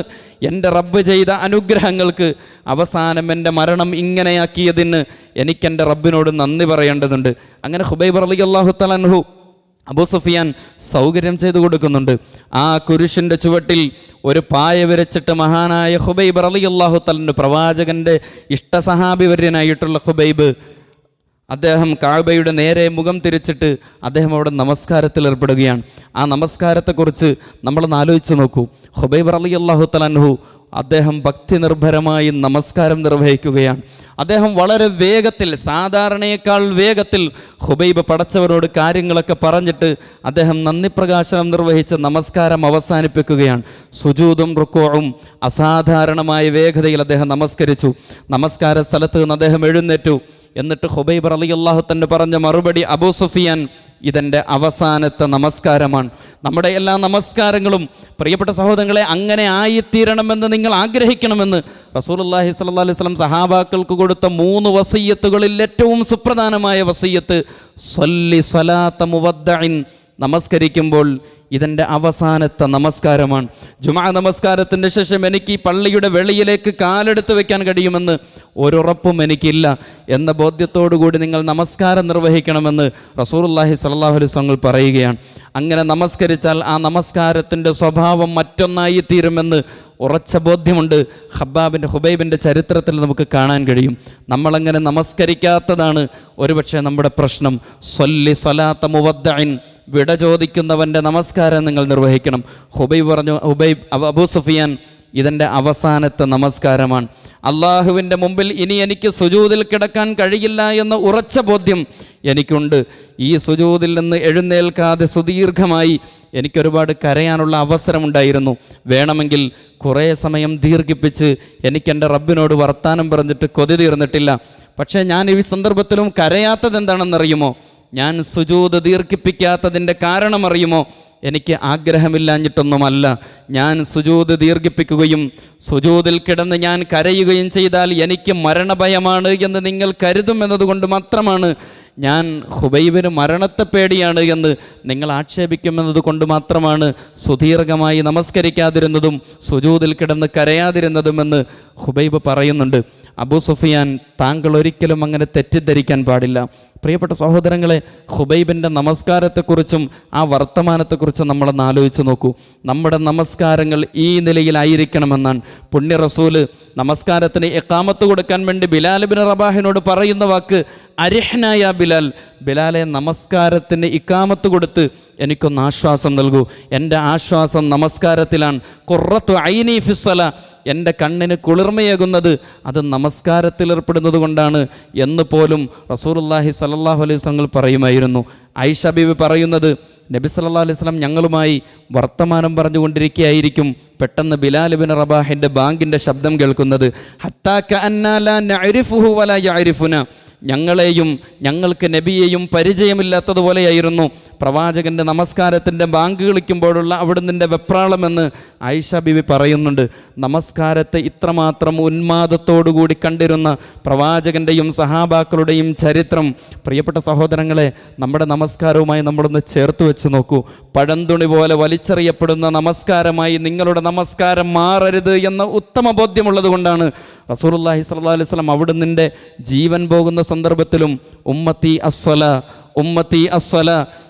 എൻ്റെ റബ്ബ് ചെയ്ത അനുഗ്രഹങ്ങൾക്ക്, അവസാനം എൻ്റെ മരണം ഇങ്ങനെയാക്കിയതിന് എനിക്കെൻ്റെ റബ്ബിനോട് നന്ദി പറയേണ്ടതുണ്ട്. അങ്ങനെ ഖുബൈബ് റളിയല്ലാഹു തആല അൻഹു അബൂ സുഫിയാൻ സൗകര്യം ചെയ്തു കൊടുക്കുന്നുണ്ട്. ആ കുരിശിൻ്റെ ചുവട്ടിൽ ഒരു പായ വിരച്ചിട്ട് മഹാനായ ഖുബൈബ് റളിയല്ലാഹു തആല, പ്രവാചകൻ്റെ ഇഷ്ടസഹാബിവര്യനായിട്ടുള്ള ഖുബൈബ്, അദ്ദേഹം കഅബയുടെ നേരെ മുഖം തിരിച്ചിട്ട് അദ്ദേഹം അവിടെ നമസ്കാരത്തിൽ ഏർപ്പെടുകയാണ്. ആ നമസ്കാരത്തെക്കുറിച്ച് നമ്മളൊന്ന് ആലോചിച്ച് നോക്കൂ. ഖുബൈബ് റളിയല്ലാഹു തആല അൻഹു അദ്ദേഹം ഭക്തി നിർഭരമായി നമസ്കാരം നിർവഹിക്കുകയാണ്. അദ്ദേഹം വളരെ വേഗത്തിൽ, സാധാരണയേക്കാൾ വേഗത്തിൽ ഖുബൈബ് പടച്ചവരോട് കാര്യങ്ങളൊക്കെ പറഞ്ഞിട്ട് അദ്ദേഹം നന്ദി പ്രകാശനം നിർവഹിച്ച് നമസ്കാരം അവസാനിപ്പിക്കുകയാണ്. സുജൂദും റുക്കൂഉം അസാധാരണമായ വേഗതയിൽ അദ്ദേഹം നമസ്കരിച്ചു. നമസ്കാര സ്ഥലത്ത് നിന്ന് അദ്ദേഹം എഴുന്നേറ്റു. എന്നിട്ട് ഖുബൈബ് റളിയല്ലാഹു തആല പറഞ്ഞ മറുപടി, അബൂ സുഫിയാൻ, ഇതെൻ്റെ അവസാനത്തെ നമസ്കാരമാണ്. നമ്മുടെ എല്ലാ നമസ്കാരങ്ങളും പ്രിയപ്പെട്ട സഹോദരങ്ങളെ അങ്ങനെ ആയിത്തീരണമെന്ന് നിങ്ങൾ ആഗ്രഹിക്കണമെന്ന് റസൂലുള്ളാഹി സ്വല്ലല്ലാഹു അലൈഹി വസല്ലം സഹാബാക്കൾക്ക് കൊടുത്ത 3 വസിയ്യത്തുകളിൽ ഏറ്റവും സുപ്രധാനമായ വസിയ്യത്ത് സ്വല്ലി സ്വലാത്ത മുവദ്ദഇൻ, നമസ്കരിക്കുമ്പോൾ ഇതെൻ്റെ അവസാനത്തെ നമസ്കാരമാണ്. ജുമുഅ നമസ്കാരത്തിൻ്റെ ശേഷം എനിക്ക് ഈ പള്ളിയുടെ വെളിയിലേക്ക് കാലെടുത്ത് വെക്കാൻ കഴിയുമെന്ന് ഒരുറപ്പും എനിക്കില്ല എന്ന ബോധ്യത്തോടുകൂടി നിങ്ങൾ നമസ്കാരം നിർവഹിക്കണമെന്ന് റസൂലുള്ളാഹി സ്വല്ലല്ലാഹു അലൈഹി വസല്ലം പറയുകയാണ്. അങ്ങനെ നമസ്കരിച്ചാൽ ആ നമസ്കാരത്തിൻ്റെ സ്വഭാവം മറ്റൊന്നായി തീരുമെന്ന് ഉറച്ച ബോധ്യമുണ്ട്. ഖുബൈബിൻ്റെ ചരിത്രത്തിൽ നമുക്ക് കാണാൻ കഴിയും. നമ്മളങ്ങനെ നമസ്കരിക്കാത്തതാണ് ഒരുപക്ഷെ നമ്മുടെ പ്രശ്നം. സ്വല്ലി സ്വലാത്ത മുവദ്ദഇൻ, വിട ചോദിക്കുന്നവൻ്റെ നമസ്കാരം നിങ്ങൾ നിർവഹിക്കണം. ഖുബൈബ് പറഞ്ഞു, അബൂ സുഫിയാൻ, ഇതെൻ്റെ അവസാനത്തെ നമസ്കാരമാണ്. അള്ളാഹുവിൻ്റെ മുമ്പിൽ ഇനി എനിക്ക് സുജൂദിൽ കിടക്കാൻ കഴിയില്ല എന്ന ഉറച്ച ബോധ്യം എനിക്കുണ്ട്. ഈ സുജൂദിൽ നിന്ന് എഴുന്നേൽക്കാതെ സുദീർഘമായി എനിക്കൊരുപാട് കരയാനുള്ള അവസരമുണ്ടായിരുന്നു. വേണമെങ്കിൽ കുറേ സമയം ദീർഘിപ്പിച്ച് എനിക്കെൻ്റെ റബ്ബിനോട് വർത്താനം പറഞ്ഞിട്ട് കൊതി തീർന്നിട്ടില്ല. പക്ഷേ ഞാൻ ഈ സന്ദർഭത്തിലും കരയാത്തത് എന്താണെന്നറിയുമോ? ഞാൻ സുജൂദ് ദീർഘിപ്പിക്കാത്തതിൻ്റെ കാരണം അറിയുമോ? എനിക്ക് ആഗ്രഹമില്ലാഞ്ഞിട്ടൊന്നുമല്ല. ഞാൻ സുജൂദ് ദീർഘിപ്പിക്കുകയും സുജൂദിൽ കിടന്ന് ഞാൻ കരയുകയും ചെയ്താൽ എനിക്ക് മരണഭയമാണ് എന്ന് നിങ്ങൾ കരുതുമെന്നതുകൊണ്ട് മാത്രമാണ്. ഞാൻ ഖുബൈബിന് മരണത്തെ പേടിയാണ് എന്ന് നിങ്ങൾ ആക്ഷേപിക്കുമെന്നത് കൊണ്ട് മാത്രമാണ് സുദീർഘമായി നമസ്കരിക്കാതിരുന്നതും സുജൂദിൽ കിടന്ന് കരയാതിരുന്നതുമെന്ന് ഖുബൈബ് പറയുന്നുണ്ട്. അബൂ സുഫിയാൻ, താങ്കൾ ഒരിക്കലും അങ്ങനെ തെറ്റിദ്ധരിക്കാൻ പാടില്ല. പ്രിയപ്പെട്ട സഹോദരങ്ങളെ, ഖുബൈബിൻ്റെ നമസ്കാരത്തെക്കുറിച്ചും ആ വർത്തമാനത്തെക്കുറിച്ചും നമ്മളൊന്ന് ആലോചിച്ച് നോക്കൂ. നമ്മുടെ നമസ്കാരങ്ങൾ ഈ നിലയിലായിരിക്കണമെന്നാണ് പുണ്യ റസൂല് നമസ്കാരത്തിന് ഇഖാമത്ത് കൊടുക്കാൻ വേണ്ടി ബിലാൽ ഇബ്നു റബാഹിനോട് പറയുന്ന വാക്ക് അരിഹ്നായ ബിലാൽ, ബിലാലെ നമസ്കാരത്തിന് ഇഖാമത്ത് കൊടുത്ത് എനിക്കൊന്ന് ആശ്വാസം നൽകൂ. എൻ്റെ ആശ്വാസം നമസ്കാരത്തിലാണ്. ഖുർറത്തു ഐനി ഫിസ്സല, എൻ്റെ കണ്ണിന് കുളിർമയേകുന്നത് അത് നമസ്കാരത്തിൽ ഏർപ്പെടുന്നത് കൊണ്ടാണ് എന്ന് പോലും റസൂലുള്ളാഹി സ്വല്ലല്ലാഹു അലൈഹി വസല്ലം പറയുമായിരുന്നു. ആയിഷ ബീവി പറയുന്നത്, നബി സല്ലല്ലാഹു അലൈഹി വസല്ലം ഞങ്ങളുമായി വർത്തമാനം പറഞ്ഞുകൊണ്ടിരിക്കുകയായിരിക്കും. പെട്ടെന്ന് ബിലാൽ ഇബ്നു റബാഹിൻ്റെ ബാങ്കിൻ്റെ ശബ്ദം കേൾക്കുന്നത്. ഹത്താ കഅന്നാ ലാ നഅരിഫുഹു വലാ യഅരിഫുന, ഞങ്ങളെയും ഞങ്ങൾക്ക് നബിയെയും പരിചയമില്ലാത്തതുപോലെയായിരുന്നു പ്രവാചകൻ്റെ നമസ്കാരത്തിൻ്റെ ബാങ്ക് കളിക്കുമ്പോഴുള്ള അവിടുന്ന് വെപ്രാളമെന്ന് ആയിഷ ബിവി പറയുന്നുണ്ട്. നമസ്കാരത്തെ ഇത്രമാത്രം ഉന്മാദത്തോടുകൂടി കണ്ടിരുന്ന പ്രവാചകൻ്റെയും സഹാബാക്കളുടെയും ചരിത്രം പ്രിയപ്പെട്ട സഹോദരങ്ങളെ നമ്മുടെ നമസ്കാരവുമായി നമ്മളൊന്ന് ചേർത്ത് വെച്ച് നോക്കൂ. പഴന്തുണി പോലെ വലിച്ചെറിയപ്പെടുന്ന നമസ്കാരമായി നിങ്ങളുടെ നമസ്കാരം മാറരുത് എന്ന ഉത്തമ ബോധ്യമുള്ളത് കൊണ്ടാണ് റസൂലുള്ളാഹി സ്വല്ലല്ലാഹു അലൈഹി വസല്ലം അവിടുന്ന് ജീവൻ പോകുന്ന സന്ദർഭത്തിലും ഉമ്മത്തി അസ്സല, ഉമ്മത്തി അസ്സല,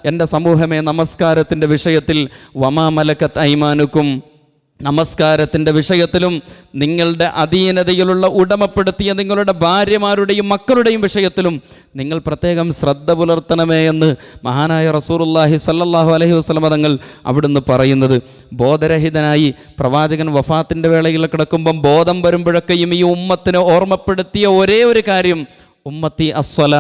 എൻ്റെ സമൂഹമേ നമസ്കാരത്തിൻ്റെ വിഷയത്തിൽ വമാ മലക്കത്ത് ഐമാനുക്കും, നമസ്കാരത്തിൻ്റെ വിഷയത്തിലും നിങ്ങളുടെ അധീനതയിലുള്ള ഉടമപ്പെടുത്തിയ നിങ്ങളുടെ ഭാര്യമാരുടെയും മക്കളുടെയും വിഷയത്തിലും നിങ്ങൾ പ്രത്യേകം ശ്രദ്ധ പുലർത്തണമേ എന്ന് മഹാനായ റസൂലുള്ളാഹി സ്വല്ലല്ലാഹു അലൈഹി വസല്ലം തങ്ങൾ അവിടുന്ന് പറയുന്നത്. ബോധരഹിതനായി പ്രവാചകൻ വഫാത്തിൻ്റെ വേളയിൽ കിടക്കുമ്പം ബോധം വരുമ്പോഴൊക്കെയും ഈ ഉമ്മത്തിനെ ഓർമ്മപ്പെടുത്തിയ ഒരേ ഒരു കാര്യം ഉമ്മത്തി അസ്സല,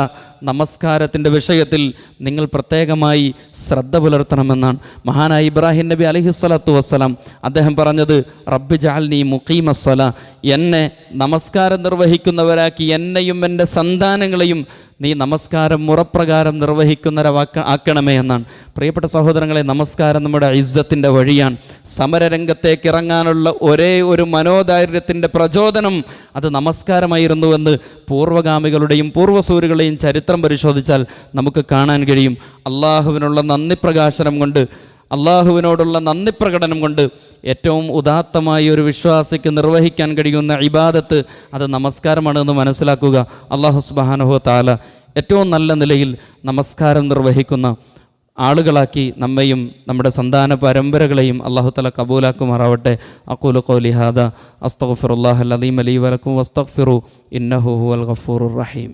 നമസ്കാരത്തിൻ്റെ വിഷയത്തിൽ നിങ്ങൾ പ്രത്യേകമായി ശ്രദ്ധ പുലർത്തണമെന്നാണ്. മഹാനായ ഇബ്രാഹിം നബി അലൈഹിസ്സലാത്തു വസ്സലാം അദ്ദേഹം പറഞ്ഞത്, റബ്ബി ജഅൽനി മുഖീമസ്സല, എന്നെ നമസ്കാരം നിർവഹിക്കുന്നവരാക്കി എന്നെയും എൻ്റെ സന്താനങ്ങളെയും നീ നമസ്കാരം മുറപ്രകാരം ആക്കണമേ എന്നാണ്. പ്രിയപ്പെട്ട സഹോദരങ്ങളെ, നമസ്കാരം നമ്മുടെ ഇസ്സത്തിൻ്റെ വഴിയാണ്. സമരരംഗത്തേക്ക് ഇറങ്ങാനുള്ള ഒരേ ഒരു മനോധൈര്യത്തിൻ്റെ പ്രചോദനം അത് നമസ്കാരമായിരുന്നുവെന്ന് പൂർവ്വഗാമികളുടെയും പൂർവ്വസൂരികളുടെയും ചരിത്രം പരിശോധിച്ചാൽ നമുക്ക് കാണാൻ കഴിയും. അള്ളാഹുവിനുള്ള നന്ദി പ്രകാശനം കൊണ്ട്, അള്ളാഹുവിനോടുള്ള നന്ദി പ്രകടനം കൊണ്ട് ഏറ്റവും ഉദാത്തമായി ഒരു വിശ്വാസിക്ക് നിർവഹിക്കാൻ കഴിയുന്ന ഇബാദത്ത് അത് നമസ്കാരമാണെന്ന് മനസ്സിലാക്കുക. അള്ളാഹു സുബ്ഹാനഹു വ തആല ഏറ്റവും നല്ല നിലയിൽ നമസ്കാരം നിർവഹിക്കുന്ന ആളുകളാക്കി നമ്മയും നമ്മുടെ സന്താന പരമ്പരകളെയും അല്ലാഹു തആല കബൂലാക്കുമാറാവട്ടെ. അഖൂലു ഖൗലി ഹാദാ അസ്തഗ്ഫിറുല്ലാഹൽ അലീം ലീ വലക്കും വസ്തഗ്ഫിറു ഇന്നഹു ഹുവൽ ഗഫൂറുർ റഹീം.